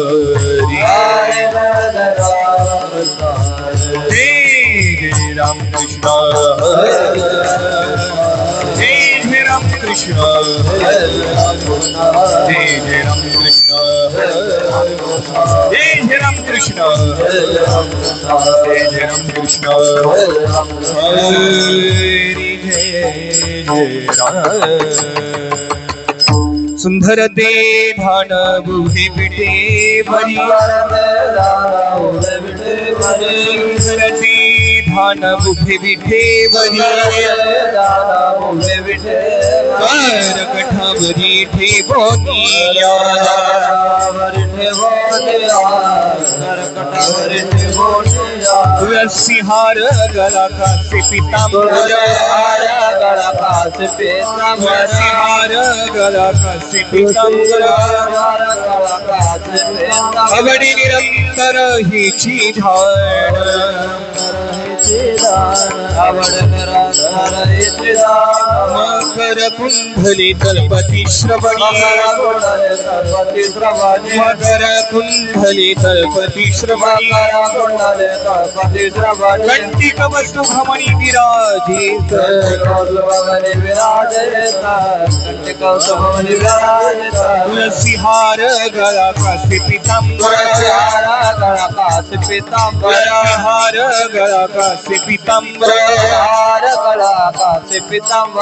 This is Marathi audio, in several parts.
हरे जय राम कृष्ण जय राम कृष्ण जय राम कृष्ण जय राम कृष्ण जय राम कृष्ण हरि जय राम सुंदर ते भान बुहे बिटे भरी सुंदर ते भान बुहे बिटे भरी कर कठावरी ठेवोनिया तुलसी हार गला कासे पीतांबर गला कासे पीतांबर हार गला कासे पीतांबर अवडी निरंतर हिची धारण मकर कुंडली तलपती श्रवणी मकर कुंडली तलपती श्रवणी कंटिक वस्तु भमणी विराजित तुलसी हार गला कासे पीतांबर हार गला कासे पीतांबर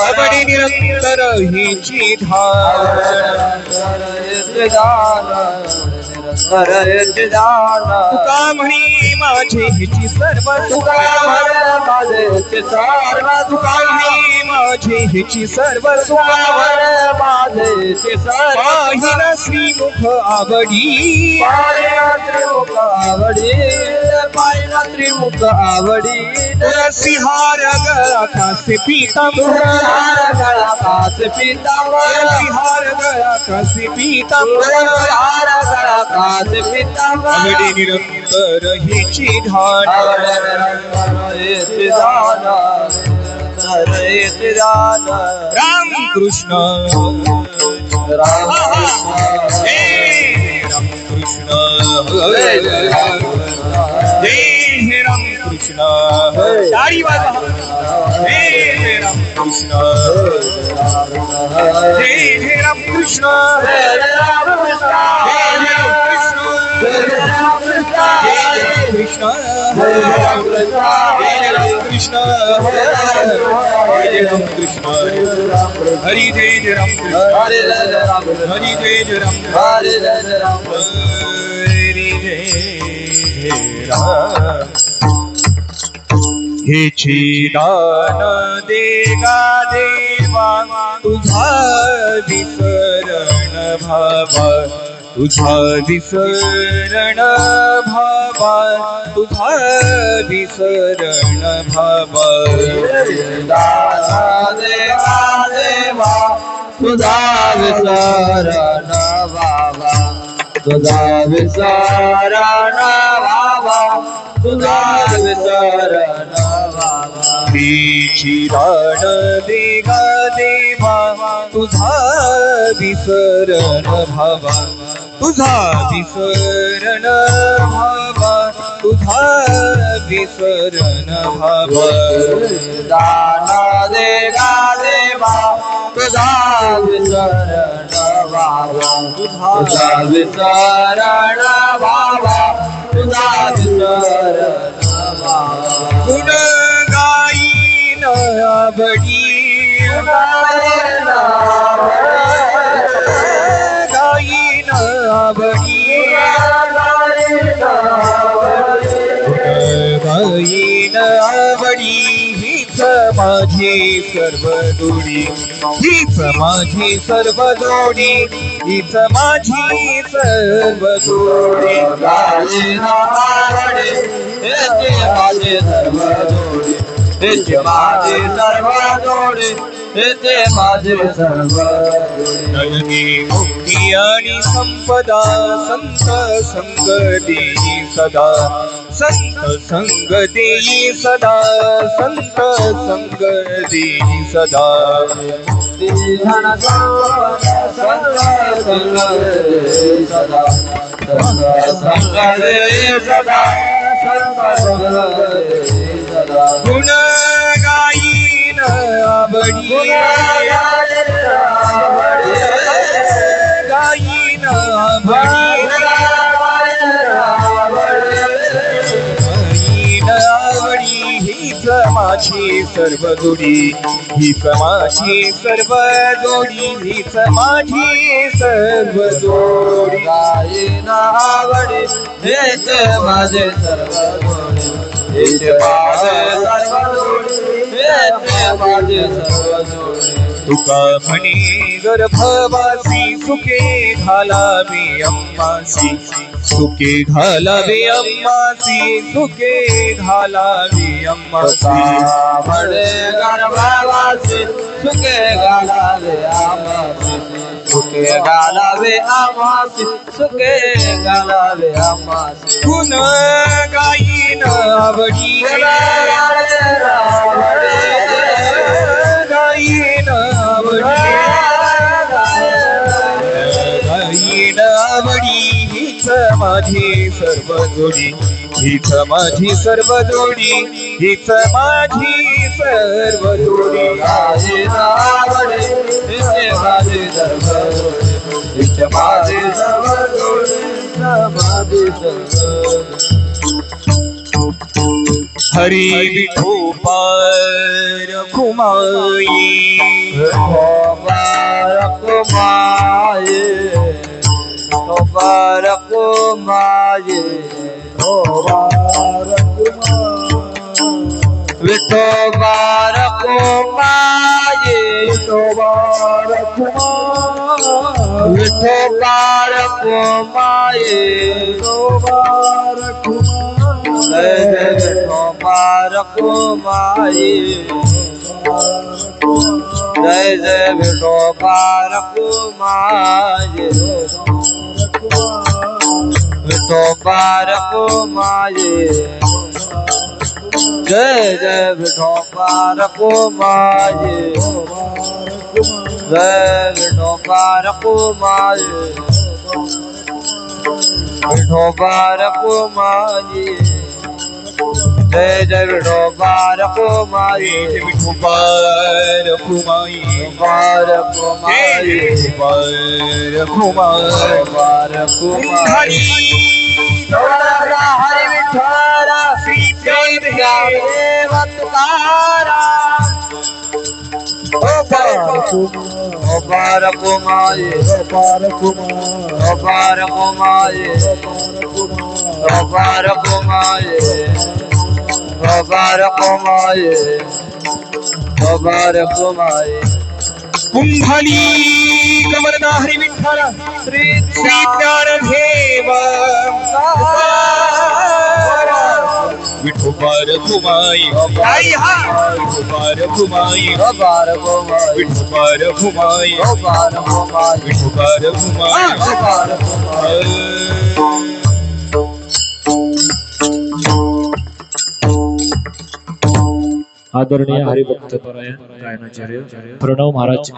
अवडी निरंतर हिची धारण तुका म्हणी माझे हिची सर्व तुका म्हणी माझे हिची सर्व पाहिना श्रीमुख आवडी त्रिमुख आवडी तुलसी हार गळा कासे पीतांबर गळा कासे पीतांबर तुलसी हार गळा कासे पीतांबर गळा कासे पीतांबर अवडी निरंतर हिची धारण राम कृष्ण राम कृष्ण जय राम कृष्ण ताड़ी वाला जय राम कृष्ण जय राम कृष्ण कृष्ण कृष्ण जय राम कृष्ण हरि जय राम कृष्ण हरि जय राम हरे राम हरि जय राम हेची दान देगा देवा तुझा विसरण भावा तुझा विसरण भावा तुझा विसरण भावा देवा तुझा विसरण बाबा तुझा विसरण बाबा तुझा विसरण बाबा तिची दान देगा देवा तुझा विसरण भावा तुझा विसरण भावा तुझा विसरण भावा दान देगा देवा तुझा विसरण बाबा तुझा विसरण बाबा तुझा विसरण बाबा गुण गायीन आवडी गायीन आवडी गायीन आवडी हीच माझी सर्व जोडी हीच माझी सर्व जोडी हीच माझी सर्व जोडी गायीन आवडी हीच माझी सर्व जोडी हीच माझी सर्व जोडी हीच माझी सर्व नयनी मुक्ती आणि संपदा संत संग देई सदा संत संग देई सदा संत संग देई सदा भक्ती धन सदा सदा गुण गायीन आवडी गायीन आवडी हीच माझी सर्व जोडी हीच माझी सर्व जोडी हीच माझी सर्व जोडी गायीन आवडी हेच माझे सर्व जोडी हेच माझे सर्व जोडी हेच माझे सर्व जोडी तुका म्हणे गर्भवासी सुखे घालावे अम्मासी सुखे घालावे अम्मासी सुखे घालावे अम्मासी म्हणे गर्भवासी सुखे घालावे आम्हासी सुखे घालावे आम्हासी सुखे घालावे आम्हासी गुण गायीन आवडी गायीन गायीन आवडी हीच माझी सर्व जोडी हीच माझी सर्व जोडी हीच माझी सर्व जोडी गायीन आवडी हेच माझे सर्व जोडी हेच माझे सर्व जोडी माझे सर्व हरी विठोबार कुमाई मुबारक माये मुबारक माये विठोबारक माये विठोबारक माये जय जय विठोबारक माये जय जय विठोबारक माये विठोबारक माये जय जय विठोबारक माये जय विठोबारक माये विठोबारक माये जय जय विठोबारक माये विठोबार कुमाई मुबारक माये विठोबार कुमाई मुबारक माये हरि विठ्ठल श्री देव तुकाराम मुबारक माये मुबारक माये मुबारक माये मुबारक माये मुबारक माये कुंभली कमलना हरी विठ्ठल श्री ज्ञानदेव विठोबार कुमाई आई हा विठोबार कुमाई मुबारक माये विठोबार कुमाई मुबारक माये विठोबार कुमाई मुबारक माये आदरणीय हरिभक्त परायण गायनाचार्य प्रणव महाराज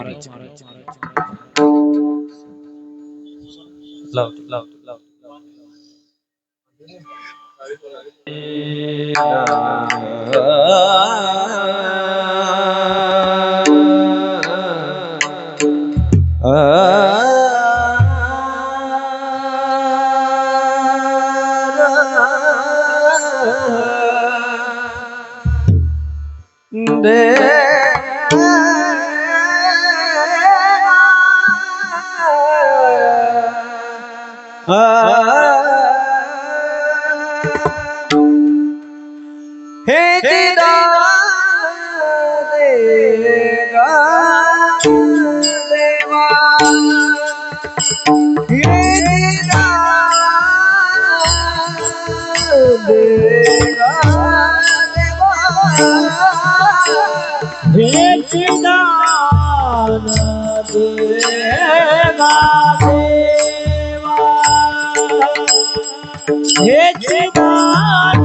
हे तेरा देगा देवा हे तेरा देगा देवा हे चिदान देगा देवा हे चिदान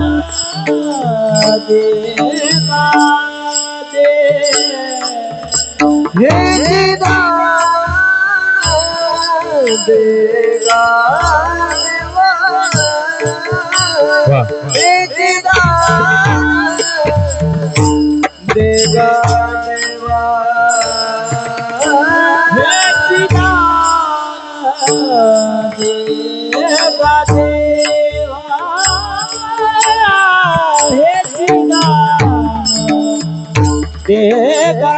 देगा हे चिदानंद देगा देवा वा हे चिदानंद देगा देवा हे चिदानंद देगा देवा हे चिदानंद देगा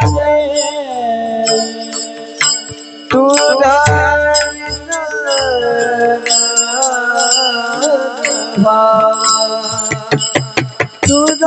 तुझा तुझा तुझा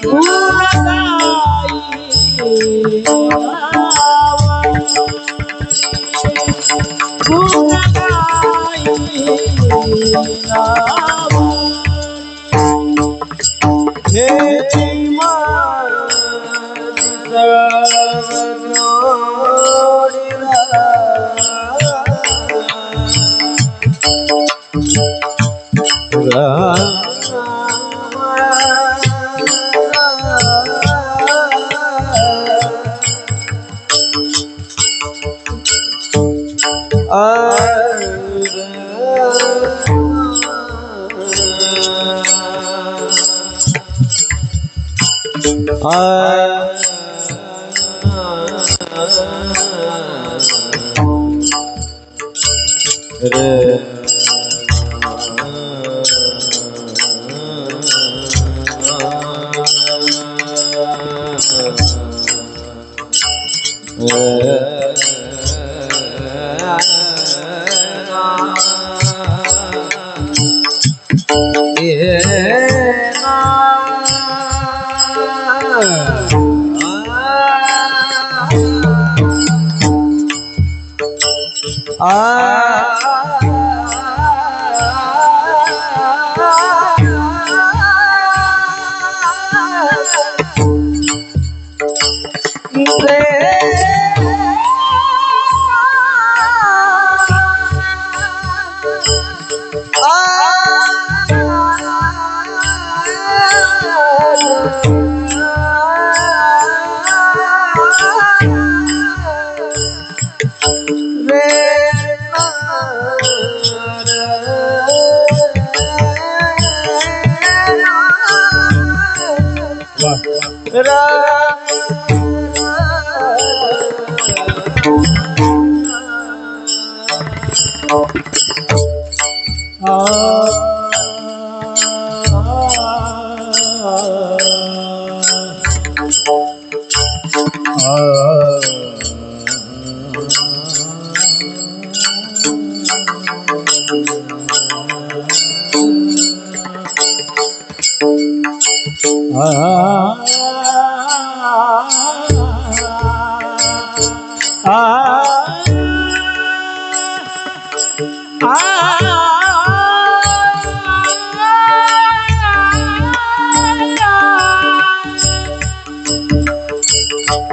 तुझा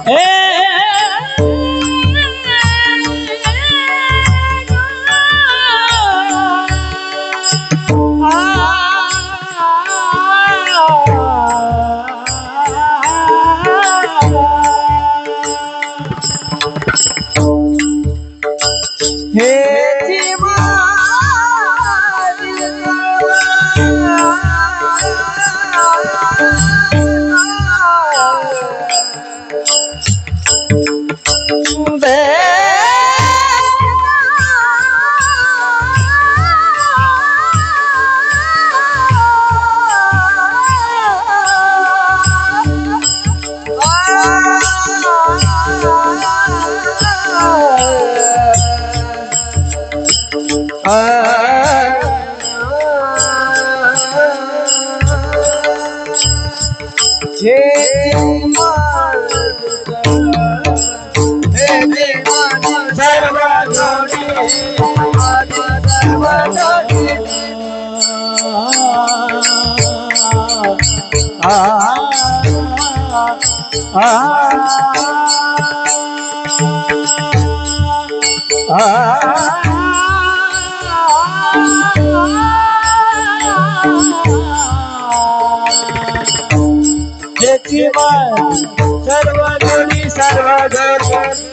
हे सर्व जोडी सर्व जोडी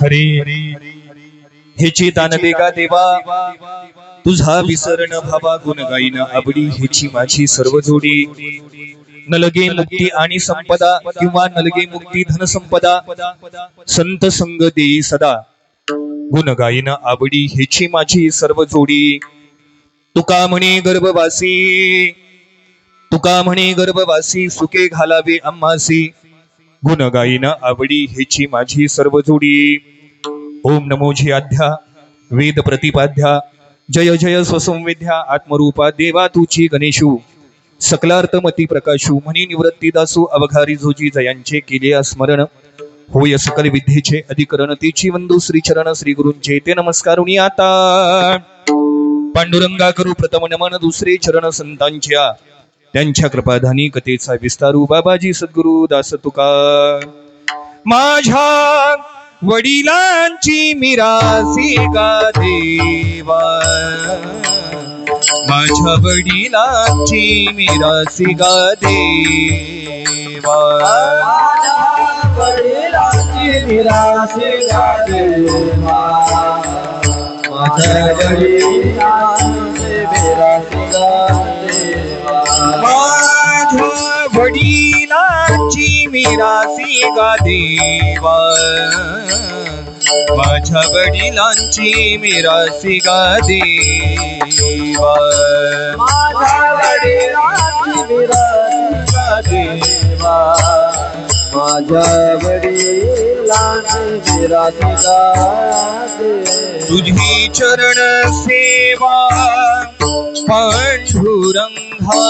हरी हेची दान देगा देवा तुझा विसरण भावा गुण गाईन आवडी हेची माझी सर्व जोडी नलगे मुक्ती आणि संपदा किंवा नलगे मुक्ती धन संपदा संत संग देई सदा गुण गाईन आवडी हेची माझी सर्व जोडी तुका म्हणे गर्भवासी तुका म्हणे गर्भवासी सुखे घालावे आम्हासी गुण गाईन आवडी हेची माझी सर्व जोडी ओम नमो जी आध्या वेद प्रतिपाध्या जय जय स्वसंवेद्या आत्मरूपा देवा तुची गणेशू सकलार्थमती प्रकाशू म्हणी निवृत्ती दासू अवघारी जोजी जयांचे केले स्मरण होय सकल विद्येचे अधिकरण तेची वंदू श्रीचरण श्री गुरूंचे ते नमस्कारुणी आता पांडुरंगा करू प्रथम नमन दुसरे चरण संतांच्या त्यांच्या कृपाधानी कथेचा विस्तारू बाबाजी सद्गुरु दास तुका माझ्या वडिलांची मिरासी गा देवा माझ्या वडिलांची मिरासी गा देवा वडिलांची मिरासी गा देवा माझ्या वडिलांची मिरासी गा देवा माझ्या वडिलांची मिरासी गा देवा माझ्या वडिलांची मिरासी गा देवा माझ्या वडिलांची मिरासी गा देवा माझ्या वडिलांची मिरासी गा देवा तुझी चरण सेवा पांडुरंगा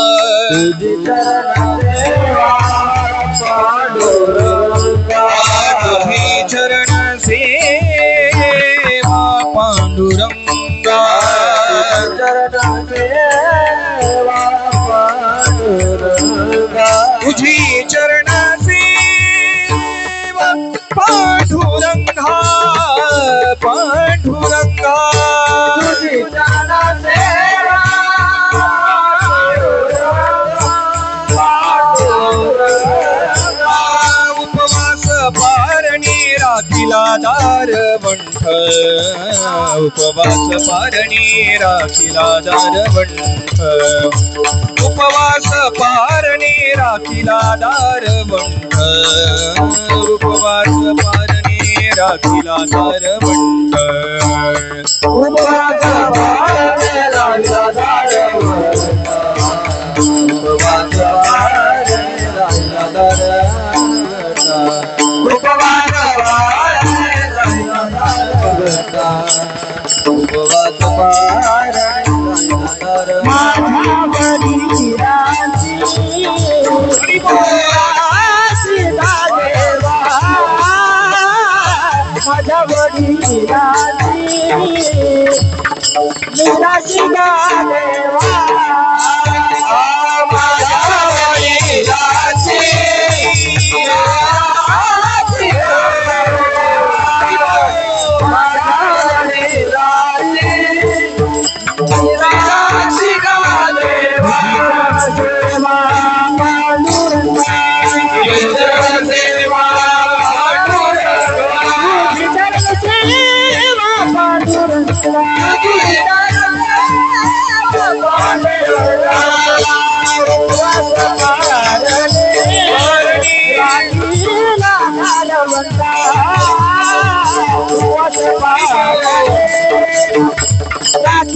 तुझी चरण सेवा पांडुरंगा तुझी चरण सेवा पांडुरंगा चरण सेवा पांडुरंगा तुझी चरण सेवा पांडुरंगा पांडुरंगा तुझी चरण सेवा उपवास पारणी राखिला दार वंठ उपवास पारणी राखिला दार वंठ उपवास पारणी राखिला दार वंठ उपवास पारणी राखिला दार वंठ उपवास पारणी राखिला दार वंठ उपवास पारणी राखिला दार वंठ उपवास पारणी राखिला दार वंठ उपवास पारणी राखिला दार वंठ माझ्या वडिलांची मिरासी गा देवा माझ्या वडिलांची मिरासी गा देवा माझ्या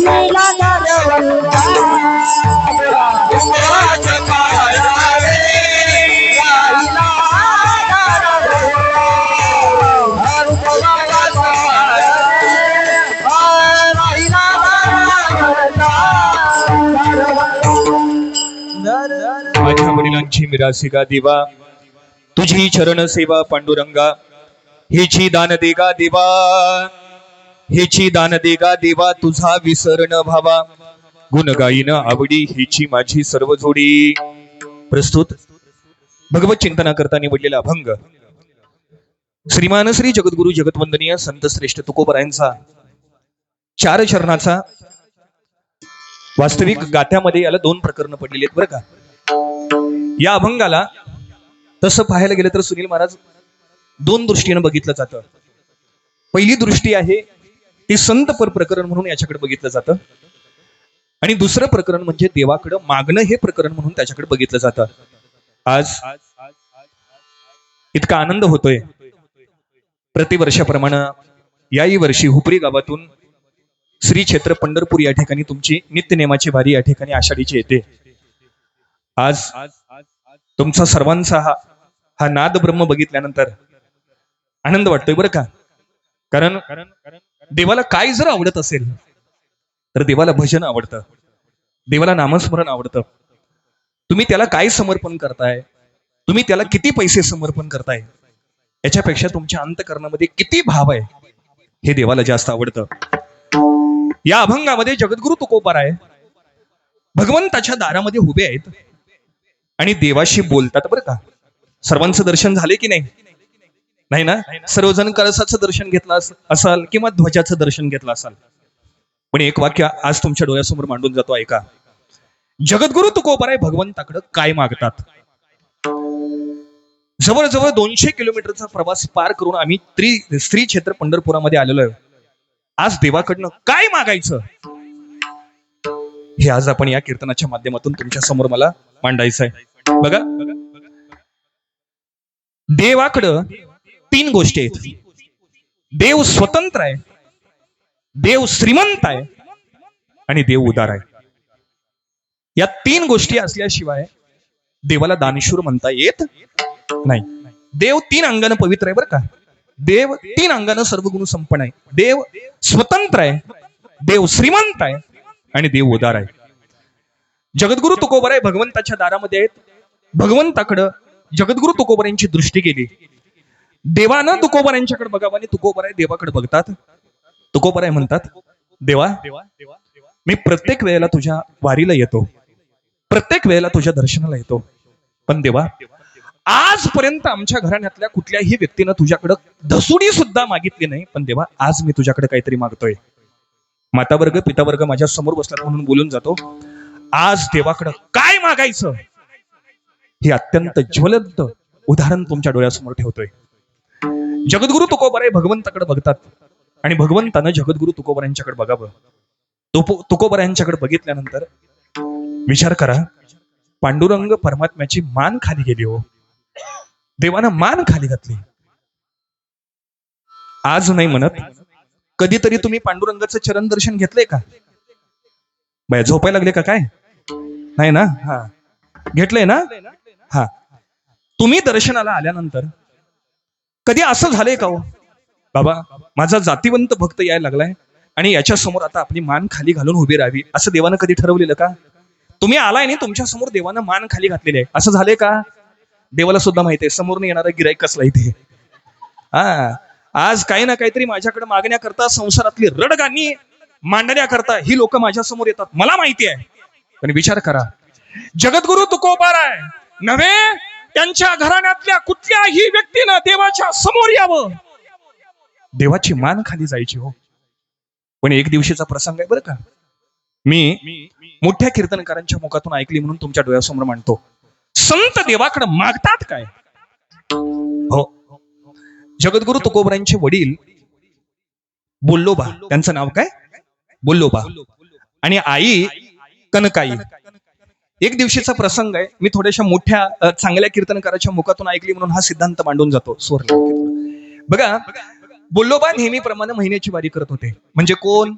लीलाधारवंता तुकोबाच्या काळाला रे राहिला माझ्या वडिलांची मिरासिका देवा, तुझी चरण सेवा पांडुरंगा, हेची दान देगा देवा, हेची दान देगा देवा, तुझा विसर न भावा, गुण गाईन आवडी हेची माझी सर्व जोडी. प्रस्तुत भगवत चिंतना करता निवडलेला अभंग श्रीमान श्री जगद्गुरु जगतवंदनीय संत श्रेष्ठ तुकोबरायांचा 4 चरणाचा. वास्तविक गाथ्यामध्ये याला 2 प्रकरण पडलेली आहेत बरं का. या अभंगाला तसं पाहायला गेलं तर सुनील महाराज 2 दृष्टीनं बघितलं जातं. पहिली दृष्टी आहे ती संत पर प्रकरण म्हणून याच्याकडे बघितलं जातं, आणि दुसरं प्रकरण म्हणजे देवाकडं मागणं हे प्रकरण म्हणून त्याच्याकडे बघितलं जातं. आज इतका आनंद होतोय. प्रतिवर्षाप्रमाणे याही वर्षी हुपरी गावातून श्री क्षेत्र पंढरपूर या ठिकाणी तुमची नित्यनेमाची वारी या ठिकाणी आषाढीची येते. आज तुमचा सर्वांचा हा नाद ब्रह्म बघितल्यानंतर आनंद वाटतोय बरं का. कारण देवाला काय जर आवडत असेल तर देवाला भजन आवडतं, देवाला नामस्मरण आवडतं. तुम्ही त्याला काय समर्पण करताय, तुम्ही त्याला किती पैसे समर्पण करताय, याच्यापेक्षा तुमच्या अंतकरणामध्ये किती भाव आहे हे देवाला जास्त आवडतं. या अभंगामध्ये जगद्गुरु तुकोबाराय भगवंताच्या दारामध्ये उभे आहेत आणि देवाशी बोलतात बरं का. सर्वांचं दर्शन झाले की नाही ना? सर्वजण कळसाचं दर्शन घेतलं असाल किंवा ध्वजाचं दर्शन घेतलं असाल, पण एक वाक्य आज तुमच्या डोळ्यासमोर मांडून जातो, ऐका. जगद्गुरु तुकोबाराय भगवंताकडे काय मागतात. जवळजवळ 200 किलोमीटरचा प्रवास पार करून आम्ही श्री क्षेत्र पंढरपुरामध्ये आलेलो आहे. आज देवाकडनं काय मागायचं हे आज आपण या कीर्तनाच्या माध्यमातून तुमच्या समोर मला मांडायचं आहे. बघा, देवाकडं 3 गोष्टी आहेत. देव स्वतंत्र आहे, देव श्रीमंत आहे आणि देव उदार आहे. या 3 गोष्टी असल्याशिवाय देवाला दानशूर म्हणता येत नाही. देव 3 अंगानं पवित्र आहे बरं का. देव 3 अंगानं सर्वगुण संपन्न आहे. देव स्वतंत्र आहे, देव श्रीमंत आहे आणि देव उदार आहे. जगद्गुरु तुकोबाराय भगवंताच्या दारामध्ये आहेत. भगवंताकडं जगद्गुरु तुकोबारायांची दृष्टी गेली. देवानं तुकोबारायांच्याकडे बघावं आणि तुकोबाराय देवाकडे बघतात. तुकोबाराय म्हणतात, देवा मी प्रत्येक वेळेला तुझ्या वारीला येतो, प्रत्येक वेळेला तुझ्या दर्शनाला येतो, पण देवा आजपर्यंत आमच्या घराण्यातल्या कुठल्याही व्यक्तीनं तुझ्याकडे धसुडी सुद्धा मागितली नाही, पण देवा आज मी तुझ्याकडे काहीतरी मागतोय. मातावर्ग पितावर्ग माझ्या समोर बसला म्हणून बोलून जातो. आज देवाकडे काय मागायचं हे अत्यंत ज्वलंत उदाहरण तुमच्या डोळ्यासमोर ठेवतोय. जगद्गुरु तुकोबाराय भगवंताकडे बघतात आणि भगवंतानं जगद्गुरु तुकोबारायांच्याकडे बघावं. तुकोबारायांच्याकडे बघितल्यानंतर विचार करा, पांडुरंग परमात्म्याची मान खाली गेली हो. देवानं मान खाली घातली. आज नाही म्हणत, कधीतरी तुम्ही पांडुरंगाचं चरण दर्शन घेतलंय का? बाय झोपायला लागले का काय? नाही ना? हा, घेतलंय ना? हा. तुम्ही दर्शनाला आल्यानंतर कधी असं झालंय का हो, बाबा माझा जातीवंत भक्त यायला लागलाय आणि याच्या समोर आता आपली मान खाली घालून उभी राहावी, असं देवानं कधी ठरवलेलं का? तुम्ही आलाय आणि तुमच्या समोर देवानं मान खाली घातलेली आहे, असं झालंय का? देवाला सुद्धा माहिती आहे समोर येणारा गिराईक कसला इथे. आज काही ना काहीतरी माझ्याकडे मागण्याकरता, संसारातली रडगाणी मांडण्याकरता ही लोक माझ्या समोर येतात, मला माहिती आहे. पण विचार करा, जगद्गुरु तुकोबाराय नव्हे, त्यांच्या घराण्यातल्या कुठल्याही व्यक्तीनं देवाच्या समोर यावं, देवाची मान खाली जायची हो. पण एक दिवशीचा प्रसंग आहे बरं का. मी मोठ्या कीर्तनकारांच्या मुखातून ऐकली म्हणून तुमच्या डोळ्यासमोर मांडतो. संत देवाकडे मागतात काय हो. जगद्गुरु तुकोबारायांचे वडील बोल्लोबा, त्यांचं नाव काय? बोल्लोबा, आणि आई कनकाई. एक दिवशीचा प्रसंग आहे. मी थोड्याशा मोठ्या चांगल्या कीर्तनकाराच्या मुखातून ऐकली म्हणून हा सिद्धांत मांडून जातो. स्वर बघा, बोल्लोबा नेहमीप्रमाणे महिन्याची वारी करत होते. म्हणजे कोण?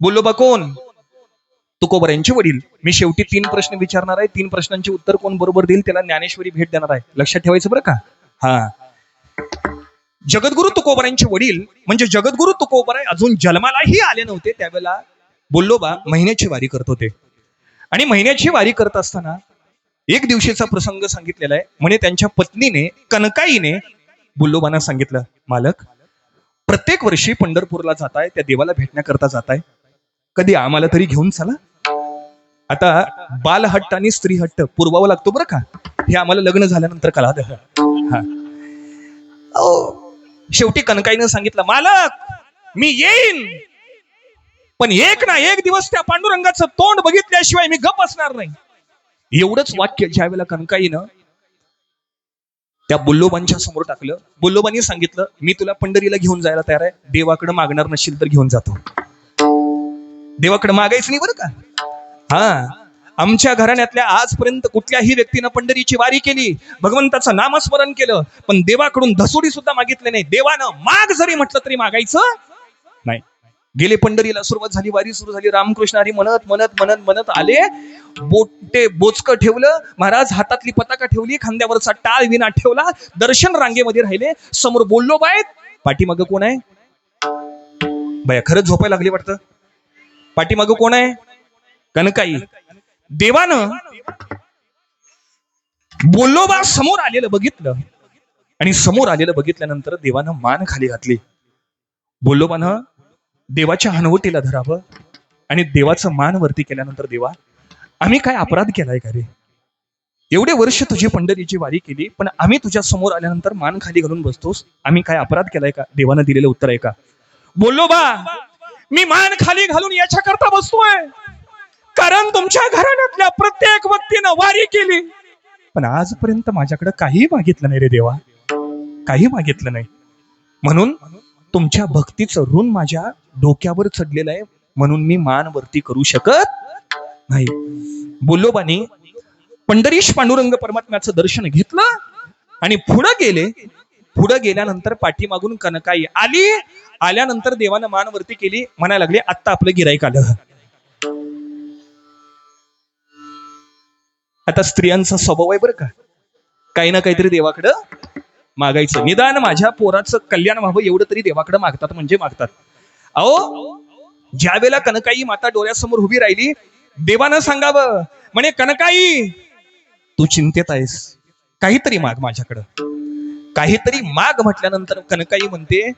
बोल्लोबा कोण? तुकोबा यांचे वडील. मी शेवटी 3 प्रश्न विचारणार आहे. 3 प्रश्नांची उत्तर कोण बरोबर देईल त्याला ज्ञानेश्वरी भेट देणार आहे. लक्षात ठेवायचं बरं का? हा. जगद्गुरु तुकोबरायांचे वडील म्हणजे जगद्गुरु तुकोबराय अजून जन्मालाही आले नव्हते त्यावेळेला बोल्लोबा महिन्याची वारी करत होते. आणि महिन्याची वारी करत असताना एक दिवशीचा प्रसंग सांगितलेला आहे. म्हणे त्यांच्या पत्नीने कनकाईने बोल्लोबांना सांगितलं, मालक प्रत्येक वर्षी पंढरपूरला जाताय, त्या देवाला भेटण्याकरता जाताय, कधी आम्हाला तरी घेऊन चला. आता बालहट्ट आणि स्त्री हट्ट पुरवावा लागतो बरं का, हे आम्हाला लग्न झाल्यानंतर कळालं. हा. शेवटी कनकाईनं सांगितलं, मालक मी येईन, पण एक ना एक दिवस त्या पांडुरंगाचं तोंड बघितल्याशिवाय मी गप असणार नाही. एवढंच वाक्य ज्या वेळेला कनकाईनं त्या बोल्लोबांच्या समोर टाकलं, बोल्लोबांनी सांगितलं, मी तुला पंढरीला घेऊन जायला तयार आहे, देवाकडे मागणार नशील तर घेऊन जातो. देवाकडे मागायचं नाही बरं का. हा. आमच्या घराण्यातल्या आजपर्यंत कुठल्याही व्यक्तीनं पंढरीची वारी केली, भगवंताचं नामस्मरण केलं, पण देवाकडून धसोडी सुद्धा मागितले नाही. देवानं माग जरी म्हटलं तरी मागायचं नाही. गेले पंढरीला, सुरुवात झाली, वारी सुरू झाली, रामकृष्ण हरी म्हणत म्हणत म्हणत म्हणत आले. बोटे बोचकं ठेवलं, महाराज हातातली पताका ठेवली, खांद्यावरचा टाळ विना ठेवला, दर्शन रांगेमध्ये राहिले. समोर बोल्लोबा आहेत, पाठीमागं कोण आहे? बया खरंच झोपायला लागली वाटतं. पाठीमागं कोण आहे? कनकाई. देवानं बोल्लोबा समोर आलेलं बघितलं आणि समोर आलेलं बघितल्यानंतर देवानं मान खाली घातली. बोल्लोबानं देवाच्या हनवटीला धरावं आणि देवाचं मान वरती केल्यानंतर, देवा आम्ही काय अपराध केलाय का रे? एवढे वर्ष तुझी पंढरीची वारी केली, पण आम्ही तुझ्या समोर आल्यानंतर मान खाली घालून बसतोस, आम्ही काय अपराध केलाय का? देवानं दिलेलं उत्तर आहे का? बोल्लोबा मी मान खाली घालून याच्या करता बसतोय कारण तुमच्या घराण्यातल्या प्रत्येक व्यक्तीनं वारी केली, पण आजपर्यंत माझ्याकडे काही मागितलं नाही रे देवा, काही मागितलं नाही. म्हणून तुमच्या भक्तीचं ऋण माझ्या डोक्यावर चढलेलं आहे, म्हणून मी मान वरती करू शकत नाही. बोल्लोबानी पंढरीश पांडुरंग परमात्म्याचं दर्शन घेतलं आणि पुढे गेले. पुढे गेल्यानंतर पाठीमागून कनकाई आली. आल्यानंतर देवानं मान वरती केली, म्हणायला लागले, आत्ता आपलं गिराईक आलं. आता स्त्रियांचा स्वभाव आहे बरं का, काही ना काहीतरी देवाकडं मागायचं. निदान माझ्या पोराचं कल्याण व्हावं एवढं तरी देवाकडे मागतात म्हणजे मागतात. अहो ज्या वेळेला कनकाई माता डोळ्यासमोर उभी राहिली, देवानं सांगावं, म्हणे कनकाई तू चिंतेत आहेस, काहीतरी माग माझ्याकडं, काहीतरी माग. म्हटल्यानंतर कनकाई म्हणते,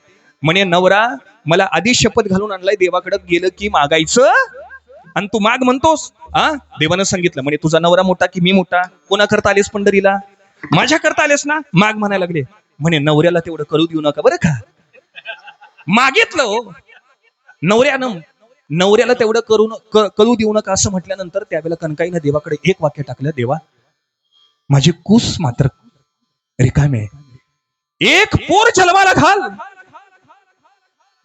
म्हणे नवरा मला आधी शपथ घालून आणलाय, देवाकडे गेलं की मागायचं, आणि तू माग म्हणतोस. देवानं सांगितलं, म्हणे तुझा नवरा मोठा की मी मोठा? कोणा करता आलेस पंढरीला? माझ्या करता आलेस ना, माग म्हणायला लागले. म्हणे नवऱ्याला तेवढं करू देऊ नका बरं का. मागितलं नवऱ्याला तेवढं करू देऊ नका असं म्हटल्यानंतर त्यावेळेला कनकाईनं देवाकडे एक वाक्य टाकलं, देवा माझी कुस मात्र रिकामे, एक पोर जन्माला घाल.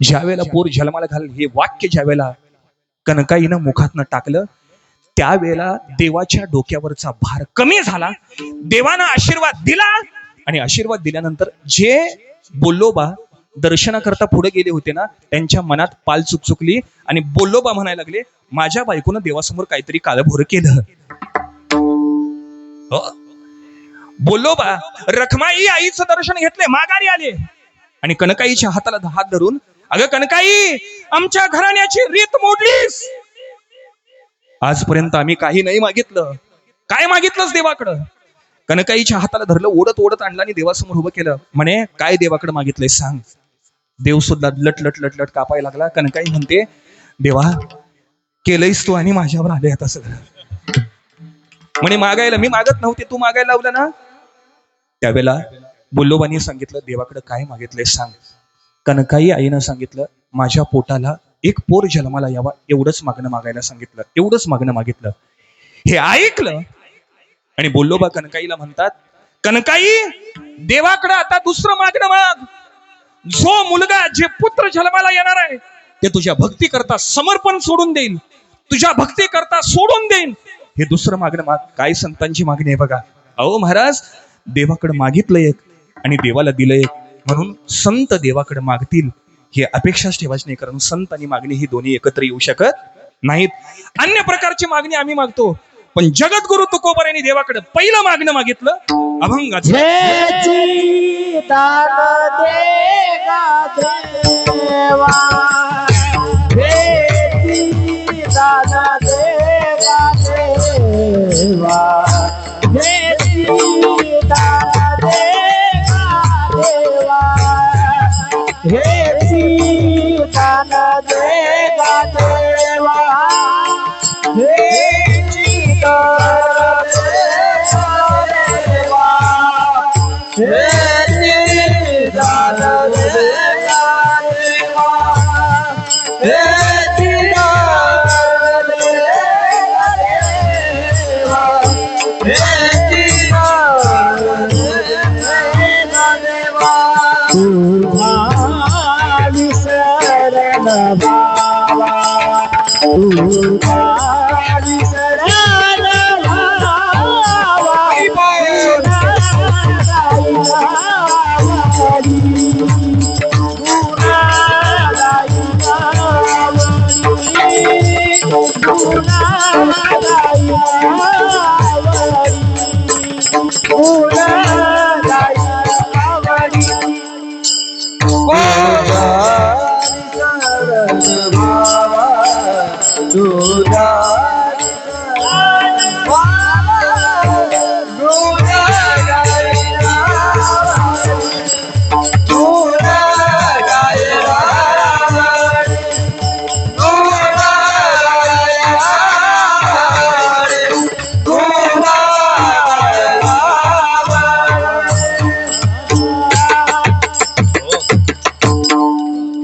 ज्या वेळेला पोर जन्माला घाल हे वाक्य ज्या वेळेला कनकाईनं मुखातनं टाकलं, त्यावेळेला देवाच्या डोक्यावरचा भार कमी झाला. देवानं आशीर्वाद दिला आणि आशीर्वाद दिल्यानंतर जे बोल्लोबा दर्शनाकरता पुढे गेले होते ना, त्यांच्या मनात पाल चुकचुकली आणि बोल्लोबा म्हणायला लागले, माझ्या बायकोनं देवासमोर काहीतरी काळभोर केलं. बोल्लोबा रखमाई आईचं दर्शन घेतले, माघारी आले आणि कनकाईच्या हाताला हात धरून, अगं कनकाई आमच्या घराण्याची रीत मोडलीस, आजपर्यंत आम्ही काही नाही मागितलं, काय मागितलंस देवाकडं? कनकाईच्या हाताला धरलं, ओढत ओढत आणलं आणि देवासमोर उभं केलं. म्हणे काय देवाकडे मागितलंय सांग. देव सुद्धा लट लट लट लट कापायला लागला. कनकाई म्हणते, देवा केलंयस तू आणि माझ्यावर आले आता सगळं. म्हणे मागायला मी मागत नव्हते, तू मागायला लावलं ना. त्यावेळेला बोल्लोबांनी सांगितलं, देवाकडे काय मागितलंय सांग. कनकाई आईनं सांगितलं, माझ्या पोटाला एक पोर जन्माला यावा एवढंच मागणं मागायला सांगितलं, एवढंच मागणं मागितलं. हे ऐकलं आणि बोल्लोबा कनकाईला म्हणतात, कनकाई देवाकडे आता दुसरं मागणं माग. जो मुलगा, जे पुत्र जन्माला येणार आहे ते तुझ्या भक्ती करता समर्पण सोडून देईल, तुझ्या भक्ती करता सोडून देईल, हे दुसरं मागणं माग. काय संतांची मागणी आहे बघा. अहो महाराज देवाकडे मागितलं एक आणि देवाला दिलं एक, म्हणून संत देवाकडे मागतील ही अपेक्षाच ठेवायची नाही, कारण संत आणि मागणी ही दोन्ही एकत्र येऊ शकत नाहीत. अन्य प्रकारची मागणी आम्ही मागतो, पण जगद्गुरु तुकोबारायांनी देवाकडे पहिलं मागणं मागितलं अभंगाचं. हेची दान देगा देवा, हेची दान देगा देवा, हेची दान देगा देवा, हेची दान देगा देवा, हेची दान देवा देवा, हेची दान देगा देवा, हेची दान देगा देवा, हेची दान देगा देवा. तुझा विसरण भावा, तुझा विसरण भावा,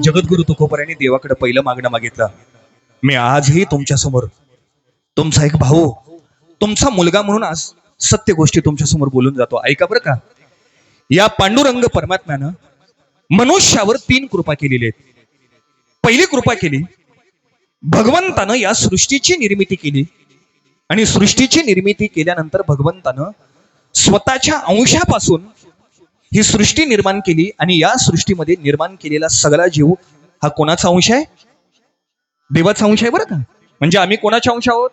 जगद्गुरु तुकोबारायांनी देवाकडे पहिलं मागणं मागितलं. मी आजही तुमच्या समोर तुमचा एक भाऊ, तुमचा मुलगा म्हणून आज सत्य गोष्टी तुमच्या समोर बोलून जातो. ऐका बरं का, या पांडुरंग परमात्म्यानं मनुष्यावर 3 कृपा केलेली आहेत. पहिली कृपा केली, भगवंतानं या सृष्टीची निर्मिती केली, आणि सृष्टीची निर्मिती केल्यानंतर भगवंतानं स्वतःच्या अंशापासून ही सृष्टी निर्माण केली, आणि या सृष्टीमध्ये निर्माण केलेला सगळा जीव हा कोणाचा अंश आहे? देवाचा अंश आहे बरं का. म्हणजे आम्ही कोणाच्या अंश आहोत?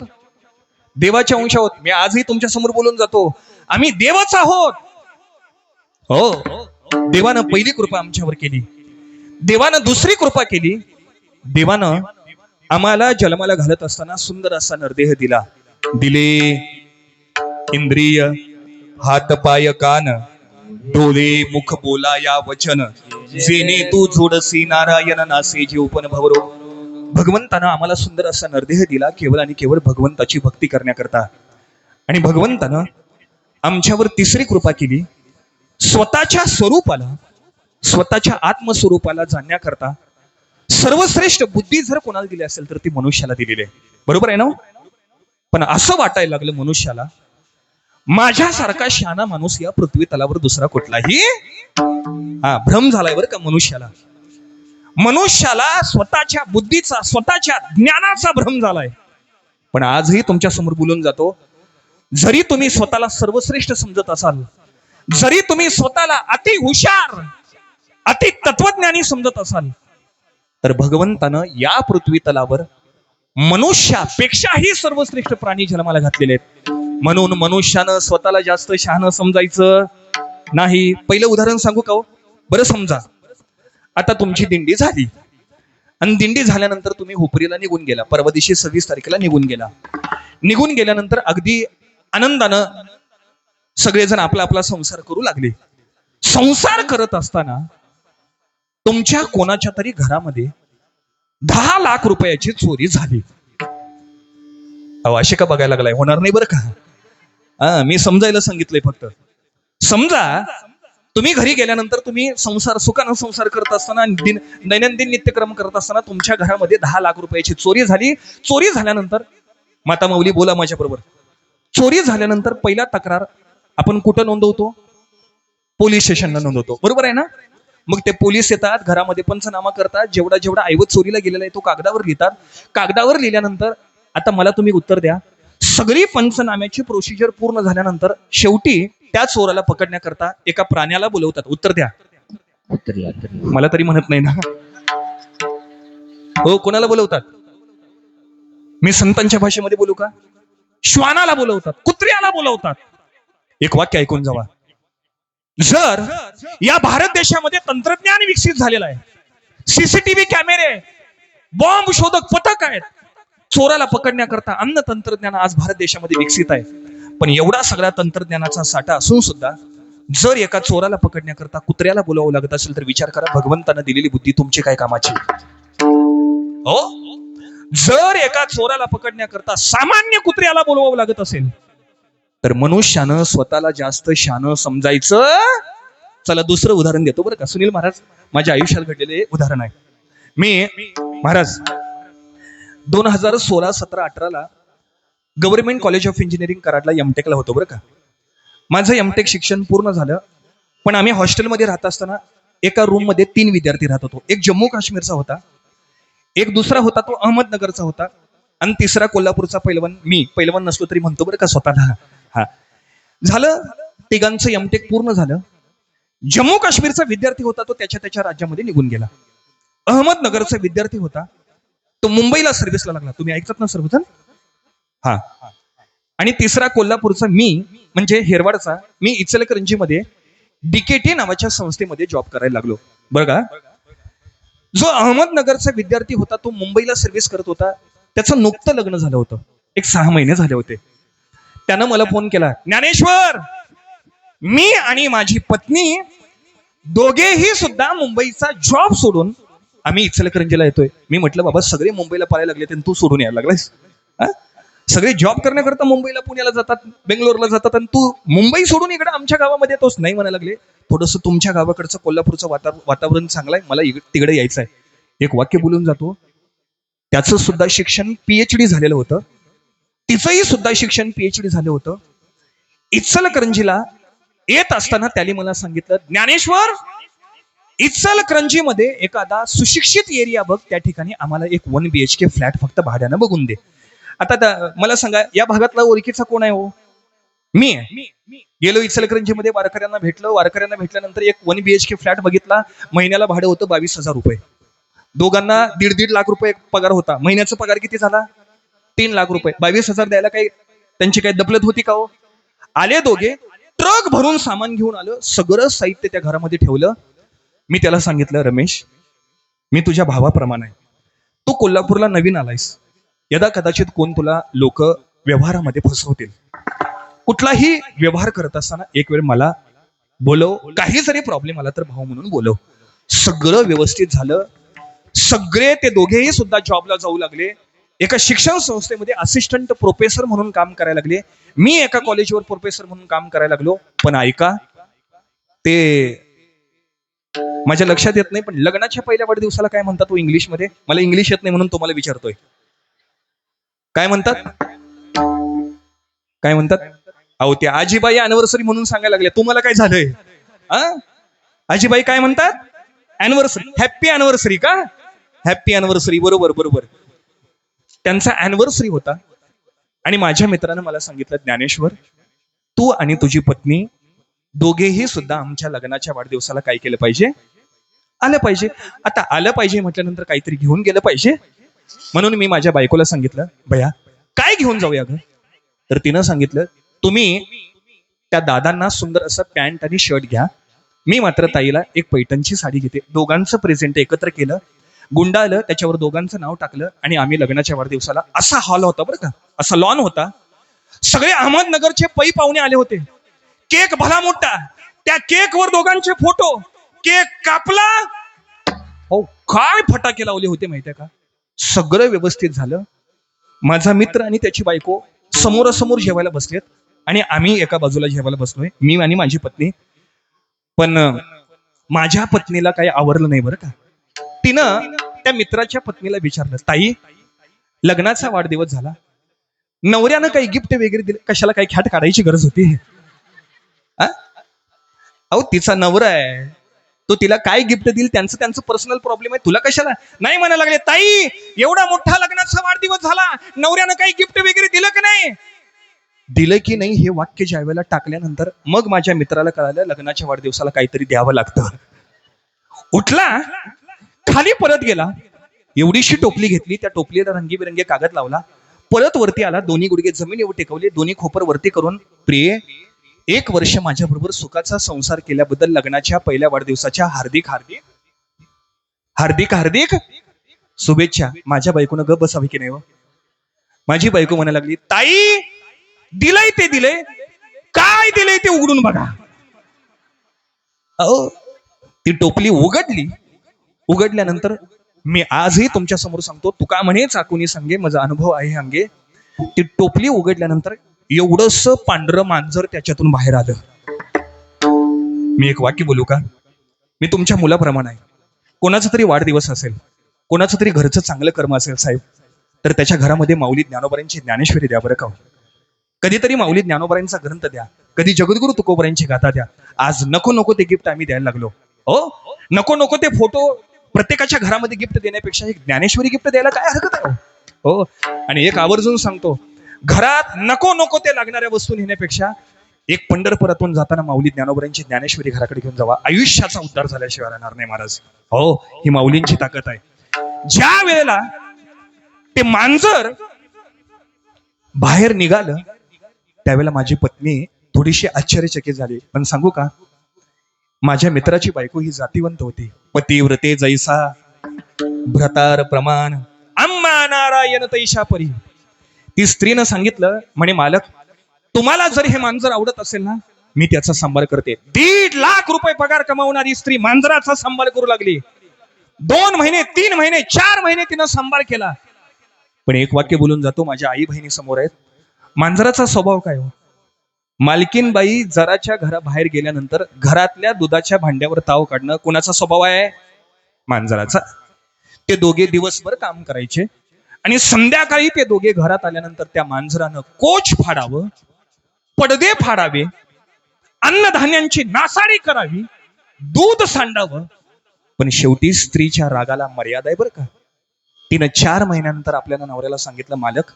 देवाच्या अंश आहोत. मी आजही तुमच्या समोर बोलून जातो, आम्ही देवाच आहोत. हो, देवानं पहिली कृपा आमच्यावर केली. देवानं दुसरी कृपा केली, देवानं आम्हाला जन्माला घालत असताना सुंदर असा नरदेह दिला. दिले इंद्रिय, हात पाय कान, डोळे मुख बोला या वचन, जेने तू जोडसी नारायण नासे जीवपन भवरो. भगवंतानं आम्हाला सुंदर असा नरदेह दिला केवळ आणि केवळ भगवंताची भक्ती करण्याकरता. आणि भगवंतानं आमच्यावर तिसरी कृपा केली, स्वतःच्या स्वरूपाला, स्वतःच्या आत्मस्वरूपाला जाणण्याकरता सर्वश्रेष्ठ बुद्धी जर कोणाला दिली असेल तर ती मनुष्याला दिलेली आहे. बरोबर आहे ना? पण असं वाटायला लागलं मनुष्याला, माझ्यासारखा शहाणा माणूस या पृथ्वी तलावर दुसरा कुठलाही भ्रम झालाय बरं का मनुष्याला. मनुष्याला स्वतःच्या बुद्धीचा, स्वतःच्या ज्ञानाचा भ्रम झालाय. पण आजही तुमच्या समोर बोलून जातो, जरी तुम्ही स्वतःला सर्वश्रेष्ठ समजत असाल, जरी तुम्ही स्वतःला अति हुशार, अति तत्वज्ञानी समजत असाल, तर भगवंतानं या पृथ्वी तलावर मनुष्यापेक्षाही सर्वश्रेष्ठ प्राणी जन्माला घातलेले आहेत. म्हणून मनुष्यानं स्वतःला जास्त शहाणं समजायचं नाही. पहिलं उदाहरण सांगू का हो? बरं समजा, आता तुमची दिंडी झाली, आणि दिंडी झाल्यानंतर तुम्ही हुपरीला निघून गेला. परवा दिवशी 26 तारखेला निघून गेला. निघून गेल्यानंतर अगदी आनंदानं सगळेजण आपला आपला संसार करू लागले. संसार करत असताना तुमच्या कोणाच्या तरी घरामध्ये 10 लाख रुपयाची चोरी झाली. असे का बघायला लागलाय? होणार नाही बरं का. मी समजायला सांगितलंय फक्त. समजा तुम्ही घरी गेल्यानंतर तुम्ही संसार सुखानं संसार करत असताना, दैनंदिन नित्यक्रम करत असताना तुमच्या घरामध्ये 10 लाख रुपयाची चोरी झाली. चोरी झाल्यानंतर, माता माऊली बोला माझ्या बरोबर, चोरी झाल्यानंतर पहिला तक्रार आपण कुठं नोंदवतो? पोलीस स्टेशनला नोंदवतो. बरोबर आहे ना? मग ते पोलीस येतात, घरामध्ये पंचनामा करतात, जेवढा जेवढा ऐवज चोरीला गेलेला आहे तो कागदावर लिहितात. कागदावर लिहिल्यानंतर आता मला तुम्ही उत्तर द्या, सगळी पंचनाम्याची प्रोसिजर पूर्ण झाल्यानंतर शेवटी त्या चोराला पकडण्याकरता एका प्राण्याला बोलवतात. उत्तर द्या. उत्तर द्या. मला तरी म्हणत नाही ना. हो, कोणाला बोलवतात? मी संतांच्या भाषेमध्ये बोलू का? श्वानाला बोलवतात, कुत्र्याला बोलवतात. एक वाक्य ऐकून जावा. जर या भारत देशामध्ये तंत्रज्ञान विकसित झालेलं आहे, सीसीटीव्ही कॅमेरे, बॉम्ब शोधक पथक आहेत, चोराला पकडण्याकरता अन्न तंत्रज्ञान आज भारत देशामध्ये विकसित आहे. पण एवढा सगळा तंत्रज्ञानाचा साठा असून सुद्धा जर एका चोराला पकडण्याकरता कुत्र्याला बोलावं लागत असेल तर विचार करा, भगवंतानं दिलेली बुद्धी तुमची काय कामाची? हो, जर एका चोराला पकडण्याकरता सामान्य कुत्र्याला बोलवावं लागत असेल तर मनुष्यानं स्वतःला जास्त शान समजायचं. चला दुसरं उदाहरण देतो बरं का. सुनील महाराज माझ्या आयुष्यात घडलेले उदाहरण आहे. मी महाराज 2016, 17, 18 गव्हर्नमेंट कॉलेज ऑफ इंजिनिअरिंग कराडला एमटेकला होतो बरं का. माझं एमटेक शिक्षण पूर्ण झालं, पण आम्ही हॉस्टेलमध्ये राहत असताना एका रूम मध्ये 3 विद्यार्थी राहत होतो. एक जम्मू काश्मीरचा होता, एक दुसरा होता तो अहमदनगरचा होता, आणि तिसरा कोल्हापूरचा पैलवान. मी पैलवान नसलो तरी म्हणतो बरं का स्वतःला. हा, झालं, तिघांचं एमटेक पूर्ण झालं. जम्मू काश्मीरचा विद्यार्थी होता तो त्याच्या राज्यामध्ये निघून गेला. अहमदनगरचा विद्यार्थी होता तो मुंबईला सर्व्हिसला लागला. तुम्ही ऐकतात ना सर्वजण? हा. आणि तिसरा कोल्हापूरचा मी, म्हणजे हेरवाडचा, मी इचलकरंजीमध्ये डीकेटी नावाच्या संस्थेमध्ये जॉब करायला लागलो बरं का. जो अहमदनगरचा विद्यार्थी होता तो मुंबईला सर्व्हिस करत होता. त्याचं नुकतं लग्न झालं होतं, एक 6 महिने झाले होते. त्यानं मला फोन केला, ज्ञानेश्वर, मी आणि माझी पत्नी दोघेही सुद्धा मुंबईचा जॉब सोडून आम्ही इचलकरंजीला येतोय. मी म्हटलं, बाबा सगळे मुंबईला पळायला लागले, तू सोडून यायला लागलायस? सगळे जॉब करण्याकरता मुंबईला, पुण्याला जातात, बेंगलोरला जातात, आणि तू मुंबई सोडून इकडे आमच्या गावामध्ये येतोस? नाही म्हणायला लागले, थोडंसं तुमच्या गावाकडचं कोल्हापूरचं वातावरण चांगलं आहे, मला तिकडे यायचं आहे. एक वाक्य बोलून जातो. त्याचं सुद्धा शिक्षण PhD झालेलं होतं, तिचंही सुद्धा शिक्षण PhD झालं होतं. इचलकरंजीला येत असताना त्याने मला सांगितलं, ज्ञानेश्वर, इचलकरंजीमध्ये एखादा सुशिक्षित एरिया बघ, त्या ठिकाणी आम्हाला एक 1 BHK फ्लॅट फक्त भाड्यानं बघून दे. आता मला सांगा, या भागातला ओळखीचा कोण आहे? हो, मी आहे. गेलो इचलकरंजीमध्ये, वारकऱ्यांना भेटल्यानंतर एक 1 BHK फ्लॅट बघितला. महिन्याला भाडं होतं 22,000 रुपये. दोघांना 1.5 लाख रुपये पगार होता. महिन्याचा पगार किती झाला? 3 लाख रुपये. 22,000 द्यायला काही त्यांची काही दपलत होती का? हो, आले दोघे, ट्रक भरून सामान घेऊन आलं, सगळं साहित्य त्या घरामध्ये ठेवलं. मी त्याला सांगितलं, रमेश, मी तुझ्या भावाप्रमाणे आहे, तू कोल्हापूरला नवीन आलायस, यदा कदाचित कोण तुला लोक व्यवहारामध्ये फसवतील. कुठलाही व्यवहार करत असताना एक वेळ मला बोलव, काही जरी प्रॉब्लेम आला तर भाऊ म्हणून बोलव. सगळं व्यवस्थित झालं. सगळे ते दोघेही सुद्धा जॉबला जाऊ लागले. एका शिक्षण संस्थेमध्ये असिस्टंट प्रोफेसर म्हणून काम करायला लागले. मी एका कॉलेजवर प्रोफेसर म्हणून काम करायला लागलो. पण ऐका, ते माझ्या लक्षात येत नाही, पण लग्नाच्या पहिल्या वाढदिवसाला काय म्हणतात तो इंग्लिशमध्ये? मला इंग्लिश येत नाही म्हणून तुम्हाला विचारतोय. काय म्हणतात? काय म्हणतात? अहो, ते आजीबाई अॅनिव्हर्सरी म्हणून सांगायला लागले. तुम्हाला काय झालंय? आजीबाई काय म्हणतात? अॅनिव्हर्सरी, हॅप्पी अॅनिव्हर्सरी का? हॅप्पी अॅनिव्हर्सरी, बरोबर बरोबर. त्यांचा अॅनिव्हर्सरी होता आणि माझ्या मित्रानं मला सांगितलं, ज्ञानेश्वर, तू आणि तुझी पत्नी दोघेही सुद्धा आमच्या लग्नाच्या वाढदिवसाला काय केलं पाहिजे? आलं पाहिजे. आता आलं पाहिजे म्हटल्यानंतर काहीतरी घेऊन गेलं पाहिजे. म्हणून मी माझ्या बायकोला सांगितलं, भैया काय घेऊन जाऊया ग? तर तिनं सांगितलं, तुम्ही त्या दादांना सुंदर असं पॅन्ट आणि शर्ट घ्या, मी मात्र ताईला एक पैठणची साडी घेते. दोघांचं प्रेझेंट एकत्र केलं, गुंडाळलं, त्याच्यावर दोघांचं नाव टाकलं आणि आम्ही लग्नाच्या वाढदिवसाला, असा हॉल होता बरं का, असा लॉन होता, सगळे अहमदनगरचे पै पाहुणे आले होते. केक भला मोठा, त्या केक वर दोघांचे फोटो. केक कापला, हो काय फटाके लावले होते माहितीये का? सगळं व्यवस्थित झालं. माझा मित्र आणि त्याची बायको समोरासमोर जेवायला बसलेत आणि आम्ही एका बाजूला जेवायला बसलोय, मी आणि माझी पत्नी. पण माझ्या पत्नीला काही आवडलं नाही बरं का. तिनं त्या मित्राच्या पत्नीला विचारलं, ताई, लग्नाचा वाढदिवस झाला, नवऱ्यानं काही गिफ्ट वगैरे दिले, कशाला काही ख्याट काढायची गरज होती? अहो, तिचा नवरा आहे, तो तिला काय गिफ्ट देईल त्यांचं पर्सनल प्रॉब्लेम आहे, तुला कशाला? नाही म्हणायला लागले, ताई, एवढा मोठा लग्नाचा वाढदिवस झाला, नवऱ्यानं काही गिफ्ट वगैरे दिलं की नाही? दिलं की नाही हे वाक्य ज्या वेळेला टाकल्यानंतर मग माझ्या मित्राला कळालं, लग्नाच्या वाढदिवसाला काहीतरी द्यावं लागतं. उठला, खाली परत गेला, एवढीशी टोपली घेतली, त्या टोपलीला रंगीबिरंगी कागद लावला, परत वरती आला, दोन्ही गुडघे जमिनीवर टेकवले, दोन्ही खोपर वरती करून, प्रिये 1 वर्ष माझ्या बरोबर सुखाचा संसार केल्याबद्दल लग्नाच्या पहिल्या वाढदिवसाच्या हार्दिक हार्दिक हार्दिक हार्दिक शुभेच्छा. माझ्या बायकोनं गप बसावी की नाही हो? माझी बायको म्हणायला लागली, ताई दिलंय ते दिलंय, काय दिलंय ते उघडून बघा. अहो ती टोपली उघडली. उघडल्यानंतर मी आजही तुमच्या समोर सांगतो, तुका म्हणे चाकुनी सांगे, माझा अनुभव आहे अंगे. ती टोपली उघडल्यानंतर एवढंस पांढरं मांजर त्याच्यातून बाहेर आलं. मी एक वाक्य बोलू का? मी तुमच्या मुलाप्रमाणे आहे. कोणाचा तरी वाढदिवस असेल, कोणाचं तरी घरचं चांगलं कर्म असेल साहेब, तर त्याच्या घरामध्ये माऊली ज्ञानोबारांची ज्ञानेश्वरी द्या बरं का. कधीतरी माऊली ज्ञानोबारांचा ग्रंथ द्या, कधी जगद्गुरु तुकोबारांची गाथा द्या. आज नको नको ते गिफ्ट आम्ही द्यायला लागलो. हो, नको नको ते फोटो प्रत्येकाच्या घरामध्ये गिफ्ट देण्यापेक्षा एक ज्ञानेश्वरी गिफ्ट द्यायला काय हरकत आहे हो. आणि एक आवर्जून सांगतो, घरात नको नको ते लागणाऱ्या वस्तू नेण्यापेक्षा एक पंढरपुरातून जाताना माऊली ज्ञानोबारांची ज्ञानेश्वरी घराकडे घेऊन जावा. आयुष्याचा उद्धार झाल्याशिवाय राहणार नाही महाराज. हो, ही माऊलींची ताकद आहे. ज्या वेळेला ते मांजर बाहेर निघालं त्यावेळेला माझी पत्नी थोडीशी आश्चर्यचकित झाली. पण सांगू का, माझ्या मित्राची बायको ही जातीवंत होती. पतिव्रते जैसा भ्रतार प्रमाण अम्मा नारायण तैशा परी. ती स्त्रीनं सांगितलं, म्हणे मालक, तुम्हाला जर हे मांजर आवडत असेल ना, मी त्याचा सांभाळ करते. 1.5 लाख रुपये पगार कमावणारी स्त्री मांजराचा सांभाळ करू लागली. 2 महिने, 3 महिने, 4 महिने तिनं सांभाळ केला. पण एक वाक्य बोलून जातो, माझ्या आई बहिणी समोर आहेत. मांजराचा स्वभाव काय हो? मालकीनबाई जराच्या घराबाहेर गेल्यानंतर घरातल्या दुधाच्या भांड्यावर ताव काढणं कोणाचा स्वभाव आहे? मांजराचा. ते दोघे दिवसभर काम करायचे आणि संध्याकाळी ते दोघे घरात आल्यानंतर त्या मांजरानं कोच फाडावं, पडदे फाडावे, अन्नधान्यांची नासाडी करावी, दूध सांडावं. पण शेवटी स्त्रीच्या रागाला मर्यादा आहे बरं का. तिनं 4 महिन्यानंतर आपल्याला नवऱ्याला सांगितलं, मालक,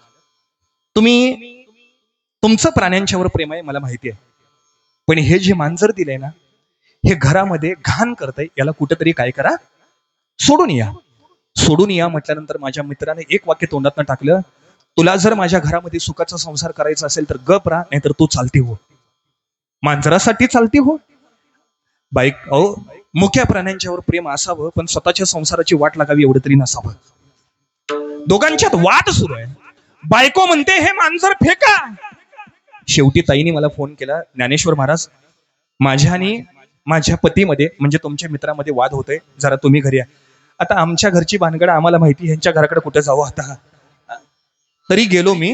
तुमचं प्राण्यांच्यावर प्रेम आहे मला माहिती आहे, पण हे जे मांजर दिलंय ना, हे घरामध्ये घाण करतंय, याला कुठेतरी काय करा, सोडून या. सोडून या म्हटल्यानंतर माझ्या मित्राने एक वाक्य तोंडातनं टाकलं, तुला जर माझ्या घरामध्ये सुखाचा संसार करायचा असेल तर गप राहा, नाहीतर तू चालती हो. मांजरासाठी चालती हो. मुख्या प्राण्यांच्यावर प्रेम असावं, पण स्वतःच्या संसाराची वाट लागावी एवढं तरी नसावं. दोघांच्यात वाद सुरू आहे. बायको म्हणते हे मांजर फेका. शेवटी ताईने मला फोन केला, ज्ञानेश्वर महाराज, माझ्या आणि माझ्या पतीमध्ये म्हणजे तुमच्या मित्रामध्ये वाद होतोय, जरा तुम्ही घरी या. आता आमच्या घरची भानगड आम्हाला माहिती, ह्यांच्या घराकडे कुठे जावं आता. तरी गेलो मी.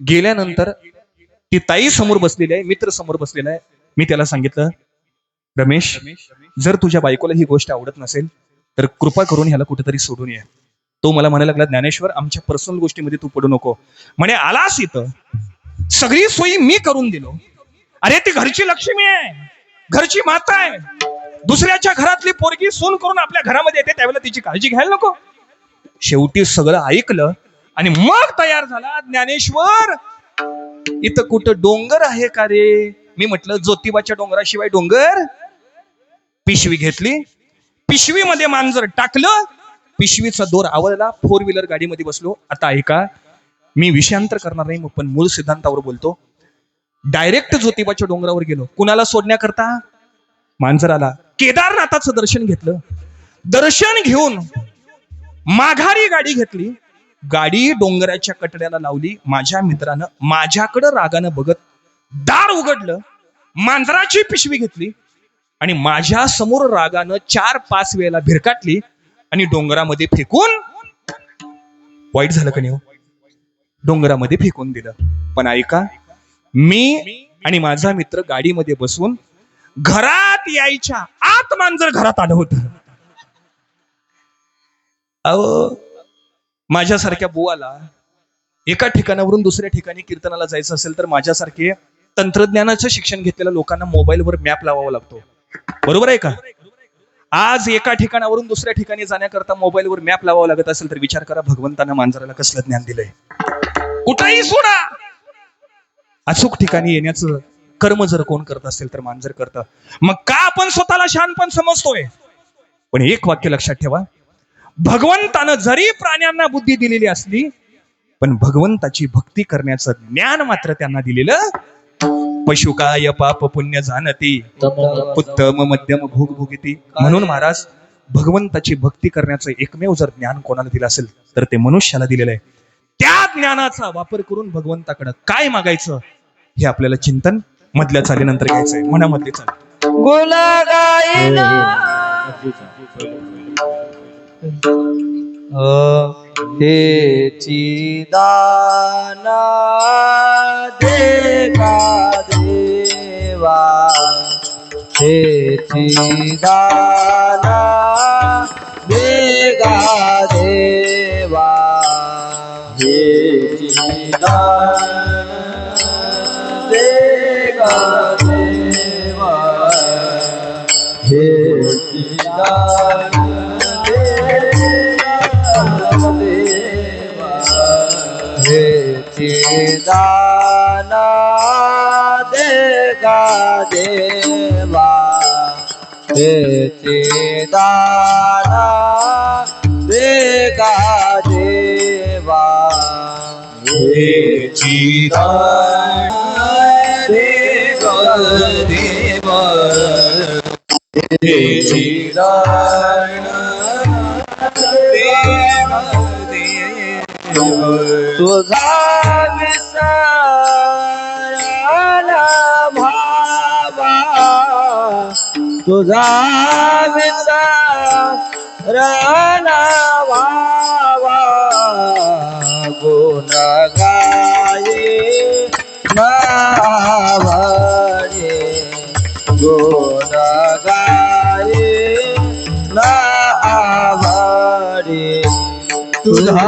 गेल्यानंतर ती ताई समोर बसलेली आहे, मित्र समोर बसलेला आहे. मी त्याला सांगितलं, रमेश, जर तुझ्या बायकोला ही गोष्ट आवडत नसेल तर कृपा करून ह्याला कुठेतरी सोडून ये. तो मला म्हणायला लागला, ज्ञानेश्वर, आमच्या पर्सनल गोष्टीमध्ये तू पडू नको. म्हणे, आलास इथं, सगळी सोयी मी करून दिलो. अरे ती घरची लक्ष्मी आहे, घरची माता आहे. दुसऱ्याच्या घरातली पोरगी सून करून आपल्या घरामध्ये येते, त्यावेळेला तिची काळजी घ्यायला नको. शेवटी सगळं ऐकलं आणि मग तयार झाला, ज्ञानेश्वर, इथं कुठं डोंगर आहे का रे? मी म्हटलं, ज्योतिबाच्या डोंगराशिवाय डोंगर. पिशवी घेतली, पिशवीमध्ये मांजर टाकलं, पिशवीचा दोर आवळला, 4 व्हीलर गाडीमध्ये बसलो. आता ऐका, मी विषयांतर करणार नाही, पण मूळ सिद्धांतावर बोलतो. डायरेक्ट ज्योतिबाच्या डोंगरावर गेलो. कुणाला सोडण्याकरता? मांजराला. केदारनाथाचं दर्शन घेतलं. दर्शन घेऊन माघारी गाडी घेतली. गाडी डोंगराच्या कटड्याला लावली. माझ्या मित्रानं माझ्याकडं रागानं बघत दार उघडलं, मांजराची पिशवी घेतली आणि माझ्या समोर रागानं 4-5 वेळेला भिरकाटली आणि डोंगरामध्ये फेकून, वाईट झालं का नाही? डोंगरामध्ये फेकून दिलं. पण ऐका, मी आणि माझा मित्र गाडीमध्ये बसून घरात यायच्या आत मांजर घरात आलं होतं. अहो, माझ्यासारख्या बुवाला एका ठिकाणावरून दुसऱ्या ठिकाणी कीर्तनाला जायचं असेल तर माझ्यासारखे तंत्रज्ञानाचं शिक्षण घेतलेल्या लोकांना मोबाईलवर मॅप लावावा लागतो. बरोबर आहे का? आज एका ठिकाणावरून दुसऱ्या ठिकाणी जाण्याकरता मोबाईलवर मॅप लावावा लागत असेल तर विचार करा, भगवंतानं मांजराला कसलं ज्ञान दिलंय. कुठेही सोडा, अचूक ठिकाणी येण्याचं कर्म जर कोण करत असेल तर मांजर करतं. मग का आपण स्वतःला शहाणपण समजतोय? पण एक वाक्य लक्षात ठेवा, भगवंतानं जरी प्राण्यांना बुद्धी दिलेली असली पण भगवंताची भक्ती करण्याचं ज्ञान मात्र त्यांना दिलेलं. पशुकाय पाप पुण्य जाणती उत्तम मध्यम भोग भोगती. म्हणून महाराज भगवंताची भक्ती करण्याचं एकमेव जर ज्ञान कोणाला दिलं असेल तर ते मनुष्याला दिलेलं आहे. त्या ज्ञानाचा वापर करून भगवंताकडे काय मागायचं हे आपल्याला चिंतन मधल्या चालीनंतर घ्यायचंय. मनामधले चाल गुण गाईना हेची दाना दे का देवा हेची दाना दे का देवा हेची दाना दे का देवा हेची दाना दाना देगा देवा हेचे दाना देगा देवा हेची दाना देगा देवा हेची दाना देगा देवा तुझा तुझा विचार भावा गुण गाये नावडे गुण गाये नावडे तुझा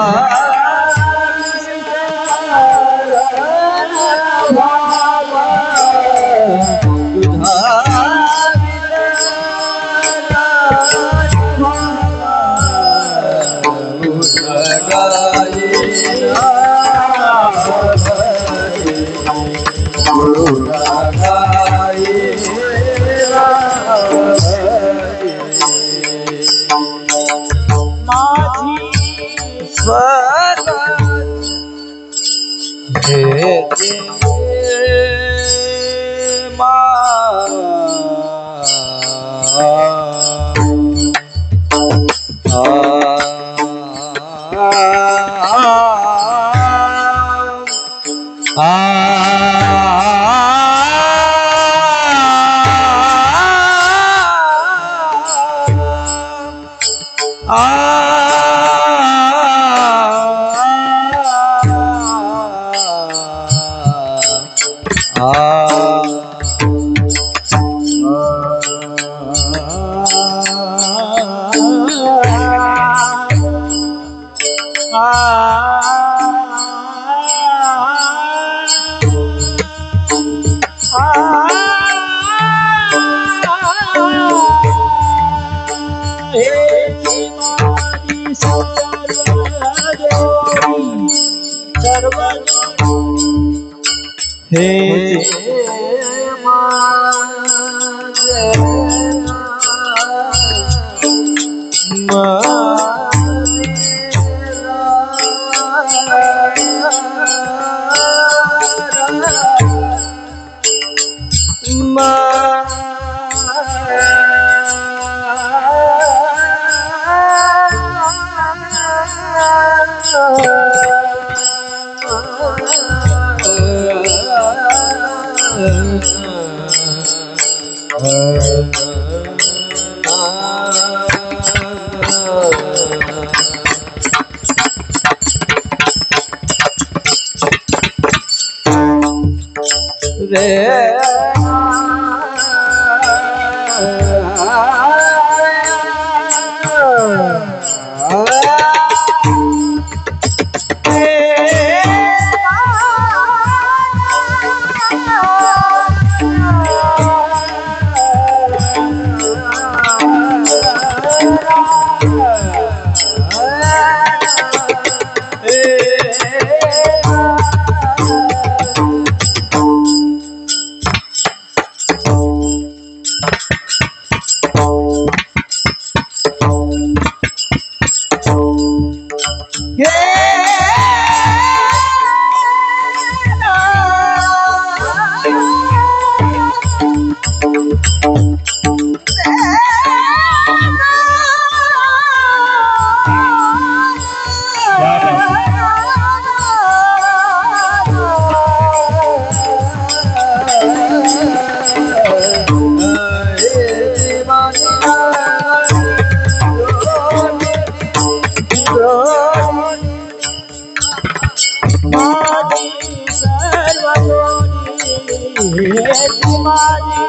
हेची माझी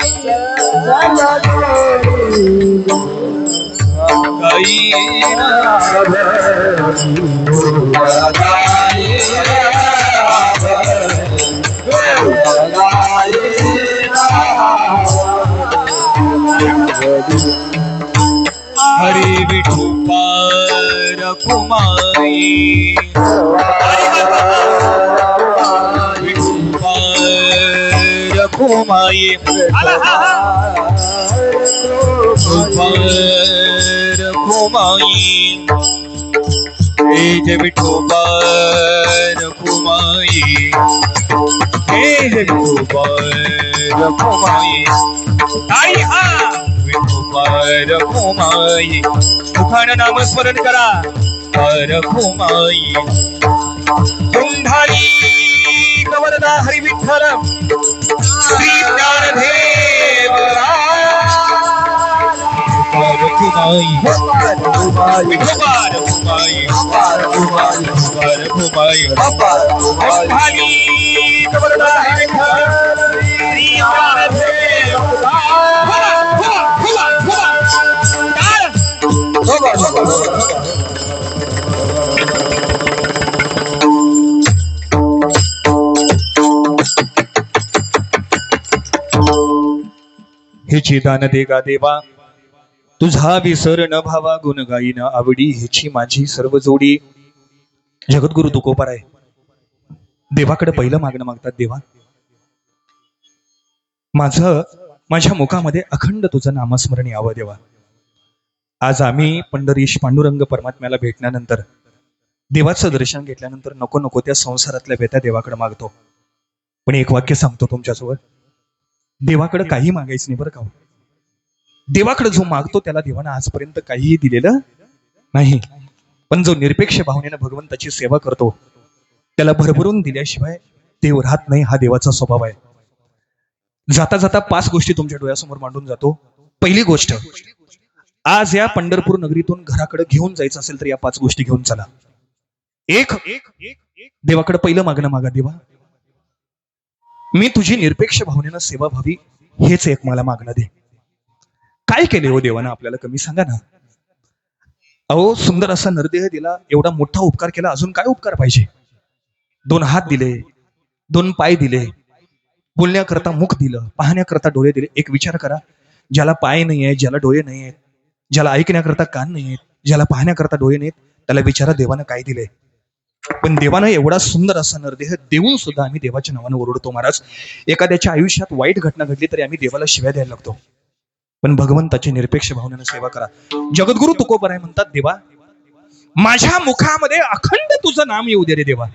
सर्वजोडी गाईना हरी विठोबा रखुमाई विठोबा रखुमाई विठोबा रखुमाई हे जे विठोबा रखुमाई हे जे विठोबा रखुमाई आई हा विठोबा रखुमाई मुखानं नामस्मरण करा रखुमाई कुंढाली कवरदा हरी विठ्ठल श्री ज्ञानदेव रखुमाई विठोबा रखुमाई रखुमाई कुंढाली कवरदा हरी विठ्ठल श्री ज्ञानदेव हेची दान देगा देवा तुझा विसर न भावा गुण गाईन आवडी हेची माझी सर्व जोडी. जगद्गुरु तुकोबार आहे. देवाकडे पहिलं मागणं मागतात, देवा माझ्या मुखामध्ये अखंड तुझं नामस्मरण यावं देवा. आज आम्ही पंढरीश पांडुरंग परमात्म्याला भेटल्यानंतर देवाचं दर्शन घेतल्यानंतर नको नको त्या संसारातल्या व्यथा देवाकडे मागतो. पण एक वाक्य सांगतो तुमच्यासोबत, देवाकडे काही मागायचं नाही बरं का. देवाकडे जो मागतो त्याला देवानं आजपर्यंत काहीही दिलेलं नाही. पण जो निरपेक्ष भावनेनं भगवंताची सेवा करतो त्याला भरभरून दिल्याशिवाय देव राहत नाही. हा देवाचा स्वभाव आहे. जाता जाता 5 गोष्टी तुमच्या डोळ्यासमोर मांडून जातो. पहिली गोष्ट, आज या पंढरपूर नगरीतून घराकडे घेऊन जायचं असेल तर या 5 गोष्टी घेऊन चला. एक, देवाकडे पहिलं मागणं मागा, देवा मी तुझी निरपेक्ष भावनेनं सेवा व्हावी हेच एक मला मागणं दे. काय केले हो देवानं आपल्याला कमी सांगा ना. अहो सुंदर असा नरदेह दिला, एवढा मोठा उपकार केला, अजून काय उपकार पाहिजे. 2 हात दिले, 2 पाय दिले, बोलण्याकरता मुख दिलं, पाहण्याकरता डोळे दिले. एक विचार करा, ज्याला पाय नाही आहे, ज्याला डोळे नाही आहेत, ज्याला ऐकण्याकरता कान नाही आहेत, ज्याला पाहण्याकरता डोळे नाहीत, त्याला विचारा देवानं काय दिले. पण देवानं एवढा सुंदर असा नरदेह देऊन सुद्धा आम्ही देवाच्या नावानं ओरडतो. महाराज, एखाद्याच्या आयुष्यात वाईट घटना घडली तरी आम्ही देवाला शिव्या द्यायला लागतो. पण भगवंताची निरपेक्ष भावनेनं सेवा करा. जगद्गुरु तुकोबार आहे म्हणतात, देवा माझ्या मुखामध्ये अखंड तुझं नाम येऊ दे रे देवा.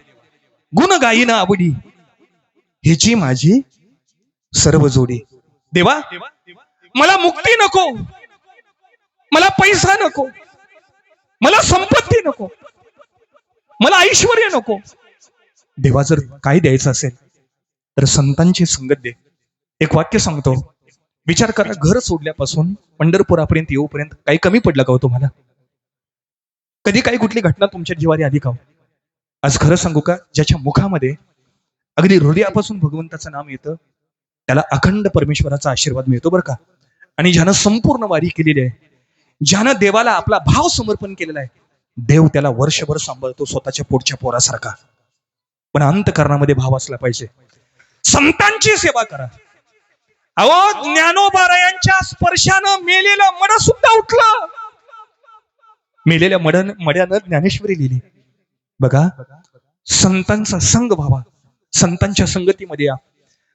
गुण गाईन आवडी ह्याची माझी सर्व जोडी. देवा मला मुक्ती नको, मला पैसा नको, मला संपत्ती नको, मला ऐश्वर्य नको. देवा जर काय द्यायचं असेल तर संतांची संगत दे. एक वाक्य सांगतो, विचार करा, घर सोडल्यापासून पंढरपुरापर्यंत येऊपर्यंत काही कमी पडलं का हो तुम्हाला? कधी काही कुठली घटना तुमच्या जीवारी आली का? आज खरं सांगू का, ज्याच्या मुखामध्ये अगदी हृदयापासून भगवंताचं नाम येतं त्याला अखंड परमेश्वराचा आशीर्वाद मिळतो बरं का. आणि ज्यानं संपूर्ण वारी केलेली आहे, ज्यानं देवाला आपला भाव समर्पण केलेला आहे, देव त्याला वर्षभर सांभाळतो स्वतःच्या पोटच्या पोरासारखा. पण अंतःकरणामध्ये भाव असला पाहिजे. संतांची सेवा करा. अहो ज्ञानोबारायांच्या स्पर्शानं मेलेलं मड सुद्धा उठलं. मेलेल्या मड्यानं ज्ञानेश्वरी लिहिली. बघा, संतांचा संग व्हावा, संतांच्या संगतीमध्ये या.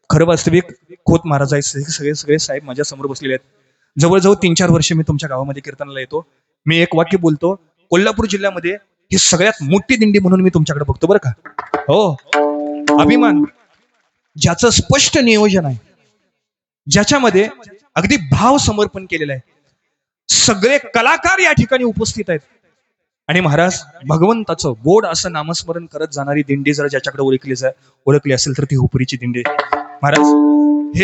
खरं वास्तविक खोत महाराज सगळे साहेब माझ्या समोर बसलेले आहेत. जवळजवळ 3-4 वर्ष मी तुमच्या गावामध्ये कीर्तनाला येतो. मी एक वाक्य बोलतो, कोल्हापूर जिल्ह्यामध्ये ही सगळ्यात मोठी दिंडी म्हणून मी तुमच्याकडे बघतो बरं का. हो, अभिमान, ज्याचं स्पष्ट नियोजन आहे, ज्याच्यामध्ये अगदी भाव समर्पण केलेलं आहे, सगळे कलाकार या ठिकाणी उपस्थित आहेत. आणि महाराज, भगवंताचं गोड असं नामस्मरण करत जाणारी दिंडी जर ज्याच्याकडे ओळखली असेल तर ती हुपरीची दिंडी. महाराज,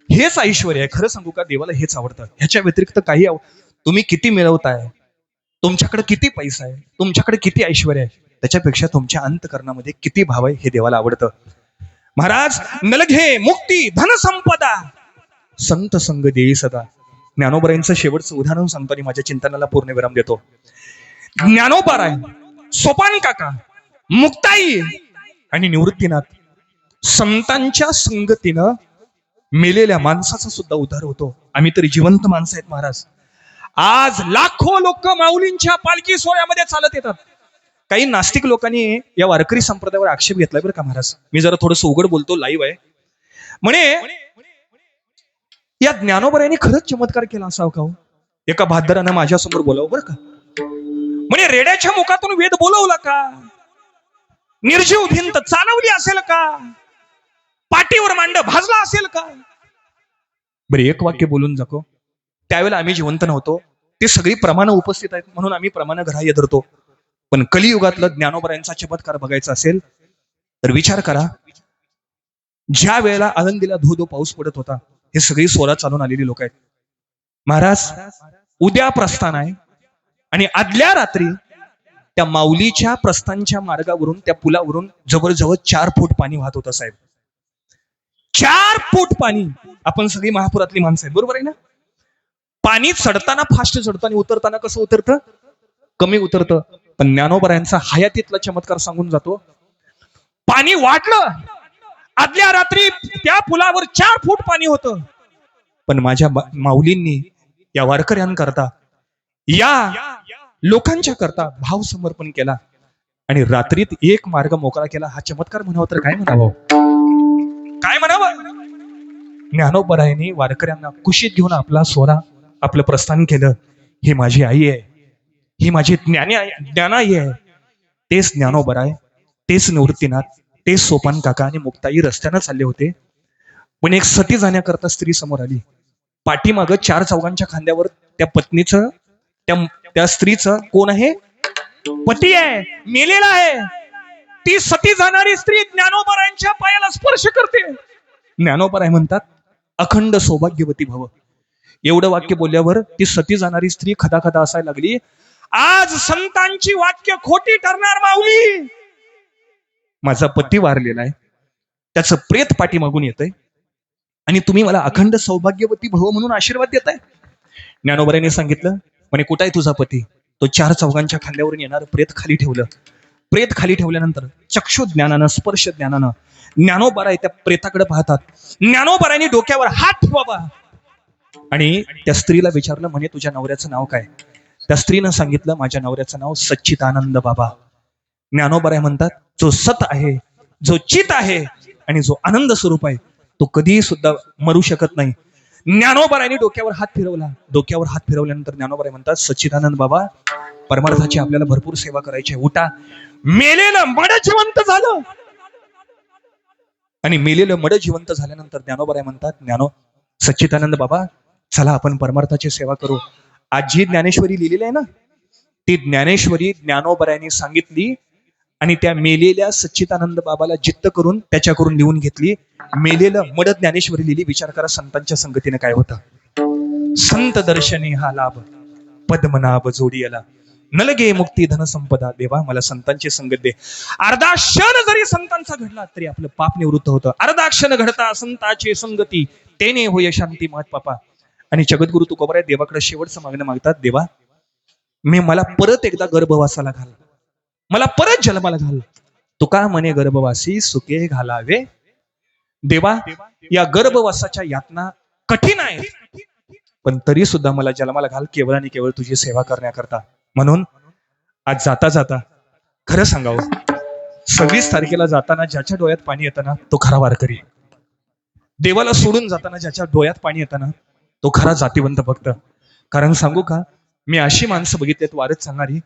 हेच ऐश्वर्य आहे. खरं सांगू का, देवाला हेच आवडतं. ह्याच्या व्यतिरिक्त काही तुम्ही किती मिळवताय, तुमच्याकडे किती पैसा आहे, तुमच्याकडे किती ऐश्वर्य आहे, त्याच्यापेक्षा तुमच्या अंतःकरणामध्ये किती भाव आहे हे देवाला आवडतं. महाराज नलघे मुक्ती धनसंपदा संत संग देई सदा. ज्ञानोबरायांचं शेवटचं उदाहरण सांगतो आणि माझ्या चिंतनाला पूर्ण विराम देतो. ज्ञानोबराय, सोपान काका, मुक्ताई आणि निवृत्तीनाथ संतांच्या संगतीनं मेलेल्या माणसाचा सुद्धा उद्धार होतो. आम्ही तरी जिवंत माणसं आहेत महाराज. आज लाखो लोक माऊलींच्या पालखी सोहळ्यामध्ये चालत येतात. काही नास्तिक लोकांनी या वारकरी संप्रदायावर आक्षेप घेतलाय बरं का महाराज. मी जरा थोडस उघड बोलतो, लाईव्ह आहे. म्हणे या ज्ञानोबरायांनी खरंच चमत्कार केला असावं का हो? एका भाद्रानं माझ्या समोर बोलावं बरं का. म्हणे रेड्याच्या मुखातून वेद बोलवला का? निर्जीव भिंत चालवली असेल का? पाठीवर मांड भाजला असेल का? बरे एक वाक्य बोलून जाको. त्यावेळेला आम्ही जिवंत नव्हतो. ते सगळी प्रमाण उपस्थित आहेत म्हणून आम्ही प्रमाण ग्राह्य धरतो. पण कलियुगातलं ज्ञानोबरायांचा चमत्कार बघायचा असेल तर विचार करा. ज्या वेळेला आळंदीला धो धो पाऊस पडत होता, हे सगळी सोरा चालून आलेली लोक आहेत. महाराज उद्या प्रस्थान आहे आणि आदल्या रात्री त्या माऊलीच्या प्रस्थानच्या मार्गावरून त्या पुलावरून जवळजवळ 4 फूट पाणी वाहत होतं साहेब. 4 फूट पाणी. आपण सगळी महापुरातली माणसं आहेत, बरोबर आहे ना? पाणी चढताना फास्ट चढतं आणि उतरताना कसं उतरतं? कमी उतरतं. पण ज्ञानोबरायांचा हयातीतला चमत्कार सांगून जातो. पाणी वाढलं. आदल्या रात्री त्या पुलावर 4 फूट पाणी होतं. पण माझ्या माऊलींनी या वारकऱ्यांकरता, या लोकांच्या करता भाव समर्पण केला आणि रात्रीत एक मार्ग मोकळा केला. हा चमत्कार म्हणावा तर काय म्हणावं? काय म्हणावं? ज्ञानोबरायांनी वारकऱ्यांना कुशीत घेऊन आपला सोहळा, आपलं प्रस्थान केलं. ही माझी आई आहे, ही माझी ज्ञानाई आहे. तेच ज्ञानोबराय, तेच निवृत्तीनाथ, तेच सोपान काका आणि मुक्ताई रस्त्यानं चालले होते. पण एक सती जाण्याकरता स्त्री समोर आली. पाठीमागं 4 चौघांच्या खांद्यावर त्या पत्नीचं, त्या स्त्रीचं कोण आहे? पती आहे, मेलेला आहे. ती सती जाणारी स्त्री ज्ञानोबरायांच्या पायाला स्पर्श करते. ज्ञानोबराय म्हणतात अखंड सौभाग्यवती भव. एवढं वाक्य बोलल्यावर ती सती जाणारी स्त्री खदा खदा असायला लागली. आज संतांची वाक्य खोटी ठरणार माऊली. माझा पती वारलेला आहे, त्याचं प्रेत पाठीमागून येतंय आणि तुम्ही मला अखंड सौभाग्यवती भव म्हणून आशीर्वाद देताय. ज्ञानोबरायांनी सांगितलं, म्हणे कुठं आहे तुझा पती? तो 4 चौघांच्या खांद्यावरून येणार प्रेत खाली ठेवलं. प्रेत खाली ठेवल्यानंतर चक्षु ज्ञानानं, स्पर्श ज्ञानानं ज्ञानोबराय त्या प्रेताकडे पाहतात. ज्ञानोबरायांनी डोक्यावर हात ठेवावा आणि त्या स्त्रीला विचारलं, म्हणे तुझ्या नवऱ्याचं नाव काय? त्या स्त्रीनं सांगितलं, माझ्या नवऱ्याचं नाव सच्चिदानंद बाबा. ज्ञानोबराय म्हणतात जो सत आहे, जो चित आहे आणि जो आनंद स्वरूप आहे, तो कधीही सुद्धा मरू शकत नाही. ज्ञानोबरायांनी डोक्यावर हात फिरवला. डोक्यावर हात फिरवल्यानंतर ज्ञानोबराय म्हणतात, सच्चिदानंद बाबा, परमार्थाची आपल्याला भरपूर सेवा करायची आहे, उठा. मेलेलं मड जिवंत झालं. आणि मेलेलं मड जिवंत झाल्यानंतर ज्ञानोबराय म्हणतात, सच्चिदानंद बाबा, चला आपण परमार्थाची सेवा करू. आज जी ज्ञानेश्वरी लिहिलेली आहे ना, ती ज्ञानेश्वरी ज्ञानोबरायांनी सांगितली आणि त्या मेलेल्या सच्चिदानंद बाबाला जित्त करून त्याच्याकडून लिहून घेतली. मेलेलं मड ज्ञानेश्वरी लिहिली. विचार करा संतांच्या संगतीने काय होतं. संत दर्शनी हा लाभ, पद्मनाभ जोडियाला, नलगे मुक्ती धनसंपदा. देवा मला संतांची संगत दे. अर्धा क्षण जरी संतांचा घडला तरी आपलं पाप निवृत्त होतं. अर्धा क्षण घडता संतांची संगती, तेने होय शांती महत पापा. आणि जगद्गुरु तुकोबाराय देवाकडे शेवटचं मागणं मागतात, देवा मला परत एकदा गर्भवासाला घाल, मला परत जन्माला घाल. तुका म्हणे गर्भवासी सुखे घालावे. देवा या गर्भवासाच्या यातना कठीण आहेत, पण तरी सुद्धा मला जन्माला घाल, केवळ आणि केवळ तुझी सेवा करण्याकरता. म्हणून आज जाता जाता खरं सांगावं, 26 तारखेला जाताना ज्याच्या डोळ्यात पाणी येतं ना, तो खरा वारकरी. देवाला सोडून जाताना ज्याच्या डोळ्यात पाणी येतं ना, तो खरा जातीवंत भक्त. कारण सांगू का, मी अशी माणसं बघितलीत वारीत चालणारी,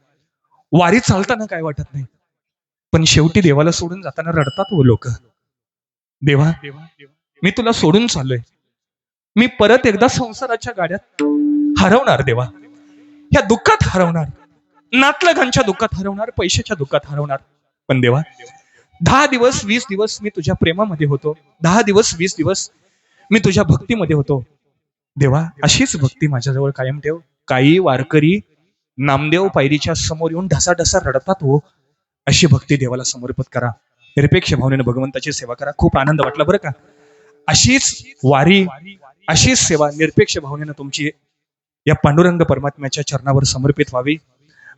वारीत चालताना काय वाटत नाही, पण शेवटी देवाला सोडून जाताना रडतात वो लोक. देवा मी तुला सोडून चाललोय, मी परत एकदा संसाराच्या गाड्यात हरवणार. देवा ह्या दुःखात हरवणार, नातलगांच्या दुःखात हरवणार, पैशाच्या दुःखात हरवणार. पण देवा 10 दिवस 20 दिवस मी तुझ्या प्रेमामध्ये होतो, 10 दिवस 20 दिवस मी तुझ्या भक्तीमध्ये होतो. देवा अशीच भक्ती माझ्याजवळ कायम ठेव. काही वारकरी नामदेव पायरीच्या समोर येऊन ढसाढसा रडतात हो, अशी भक्ती देवाला समर्पित करा. निरपेक्ष भावनेनं भगवंताची सेवा करा. खूप आनंद वाटला बरं का. अशीच वारी, अशीच सेवा निरपेक्ष भावनेनं तुमची या पांडुरंग परमात्म्याच्या चरणावर समर्पित व्हावी.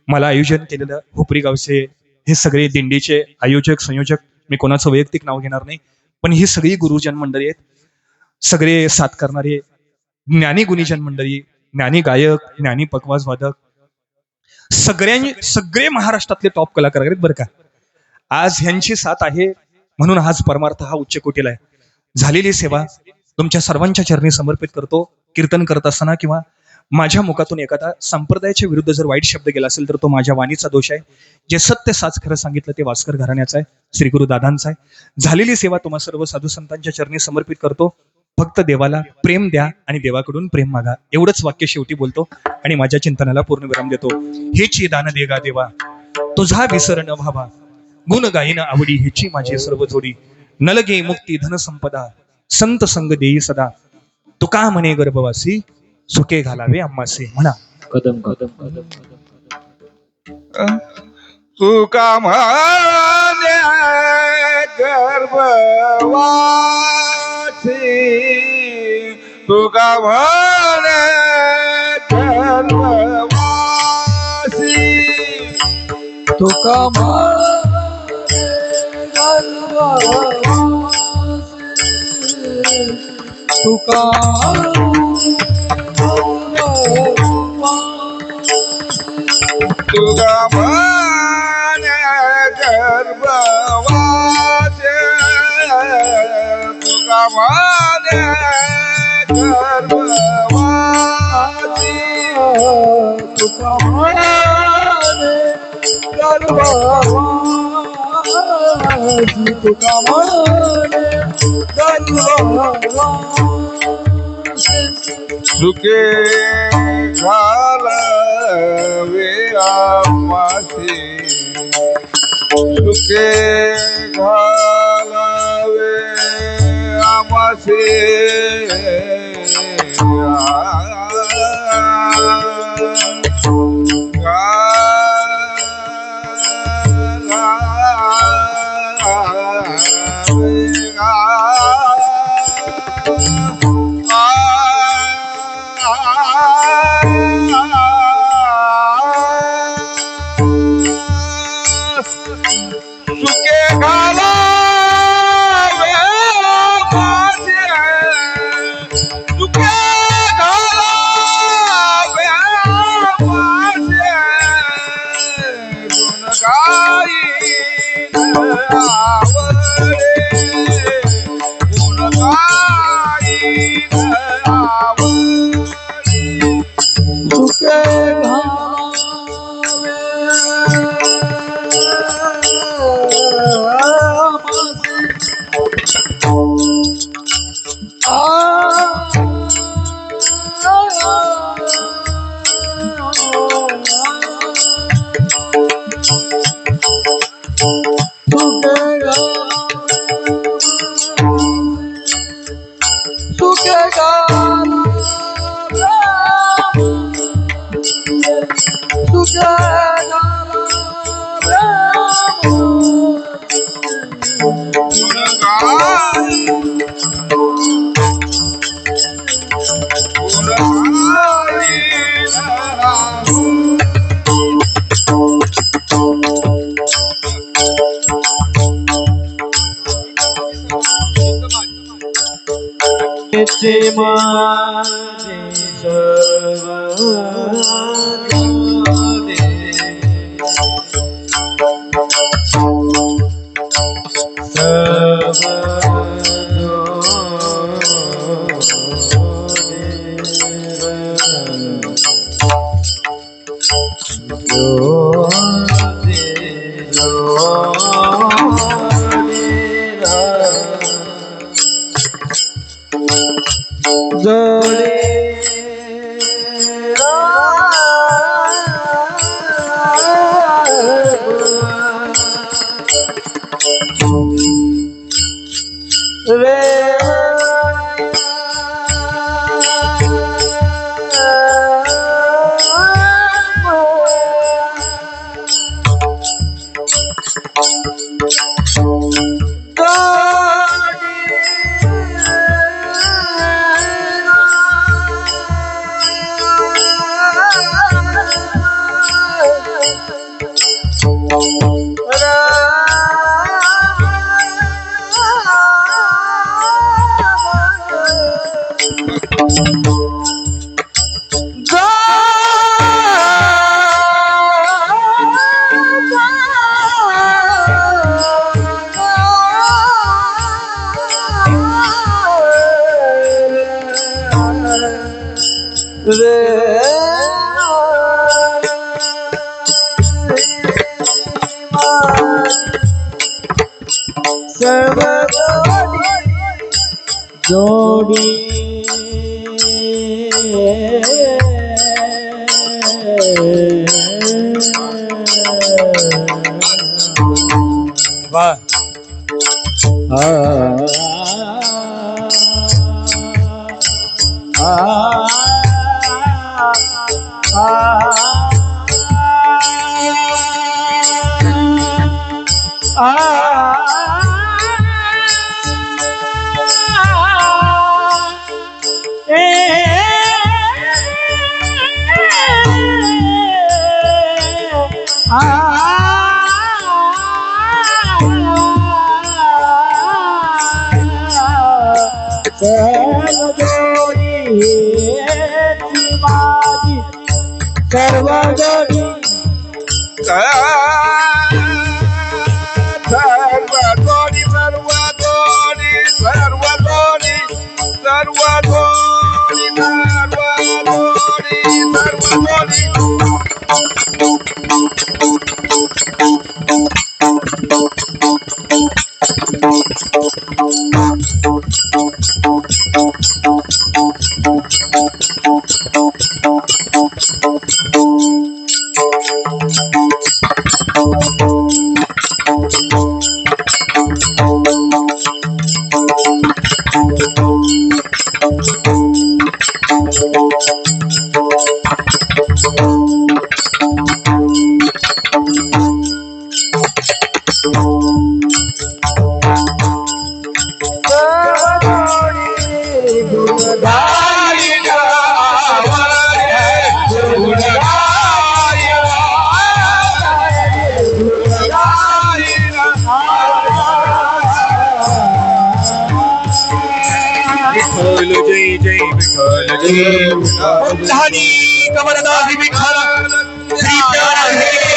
मला आयोजन केलेलं हुपरी गावचे हे सगळे दिंडीचे आयोजक संयोजक, मी कोणाचं वैयक्तिक नाव घेणार नाही, पण ही सगळी गुरुजन मंडळी आहेत. सगळे साथ करणारे ज्ञानी गुणीजन मंडळी, ज्ञानी गायक, ज्ञानी पकवाज वादक, सगळे महाराष्ट्रातले टॉप कलाकार आहेत बरं का. आज ह्यांची साथ आहे म्हणून आज परमार्थ हा उच्च कोटीला आहे. झालेली सेवा तुमच्या सर्वांच्या चरणी समर्पित करतो. कीर्तन करत असताना किंवा माझ्या मुखातून एखादा संप्रदायाच्या विरुद्ध जर वाईट शब्द गेला असेल तर तो माझ्या वाणीचा दोष आहे. जे सत्य साच खरं सांगितलं ते वास्कर घराण्याचं आहे, श्री गुरु दादांचा आहे. झालेली सेवा तुम्हा सर्व साधू संतांच्या चरणी समर्पित करतो. फक्त देवाला प्रेम द्या आणि देवाकडून प्रेम मागा, एवढंच वाक्य शेवटी बोलतो आणि माझ्या चिंतनाला पूर्ण विराम देतो. हेची दान देगा देवा, तुझा विसर न व्हावा, गुण गायन आवडी हेची माझी सर्व जोडी. नलगे मुक्ती धन संपदा, संत संग देई सदा, तुका म्हणे गर्भवासी, सुखे घालावे आम्हासे. म्हणा कदम कदम कदम कदम. तुका म्हणे गर्भवासी, तुका म्हणे गर्भवासी, तुका म्हणे गर्भवासी, तुका तुका म्हणे गर्भवासी, तुका म्हणे गर्भवासी, तुका म्हणे गर्भवासी, तुका म्हणे गर्भवासी. सुखे घालावे आम्हासी, सुखे घालावे आम्हासी, सुखे घालावे माझे, सुखे घालावे माझे, गुण गाईन आवडे, गुण गाईन आवडे, सुखे माझे रे सर्व जोडी वा सर्व जोडी विठ्ठल जय जय विठ्ठल जय लहानी कमरदासी विठ्ठल श्री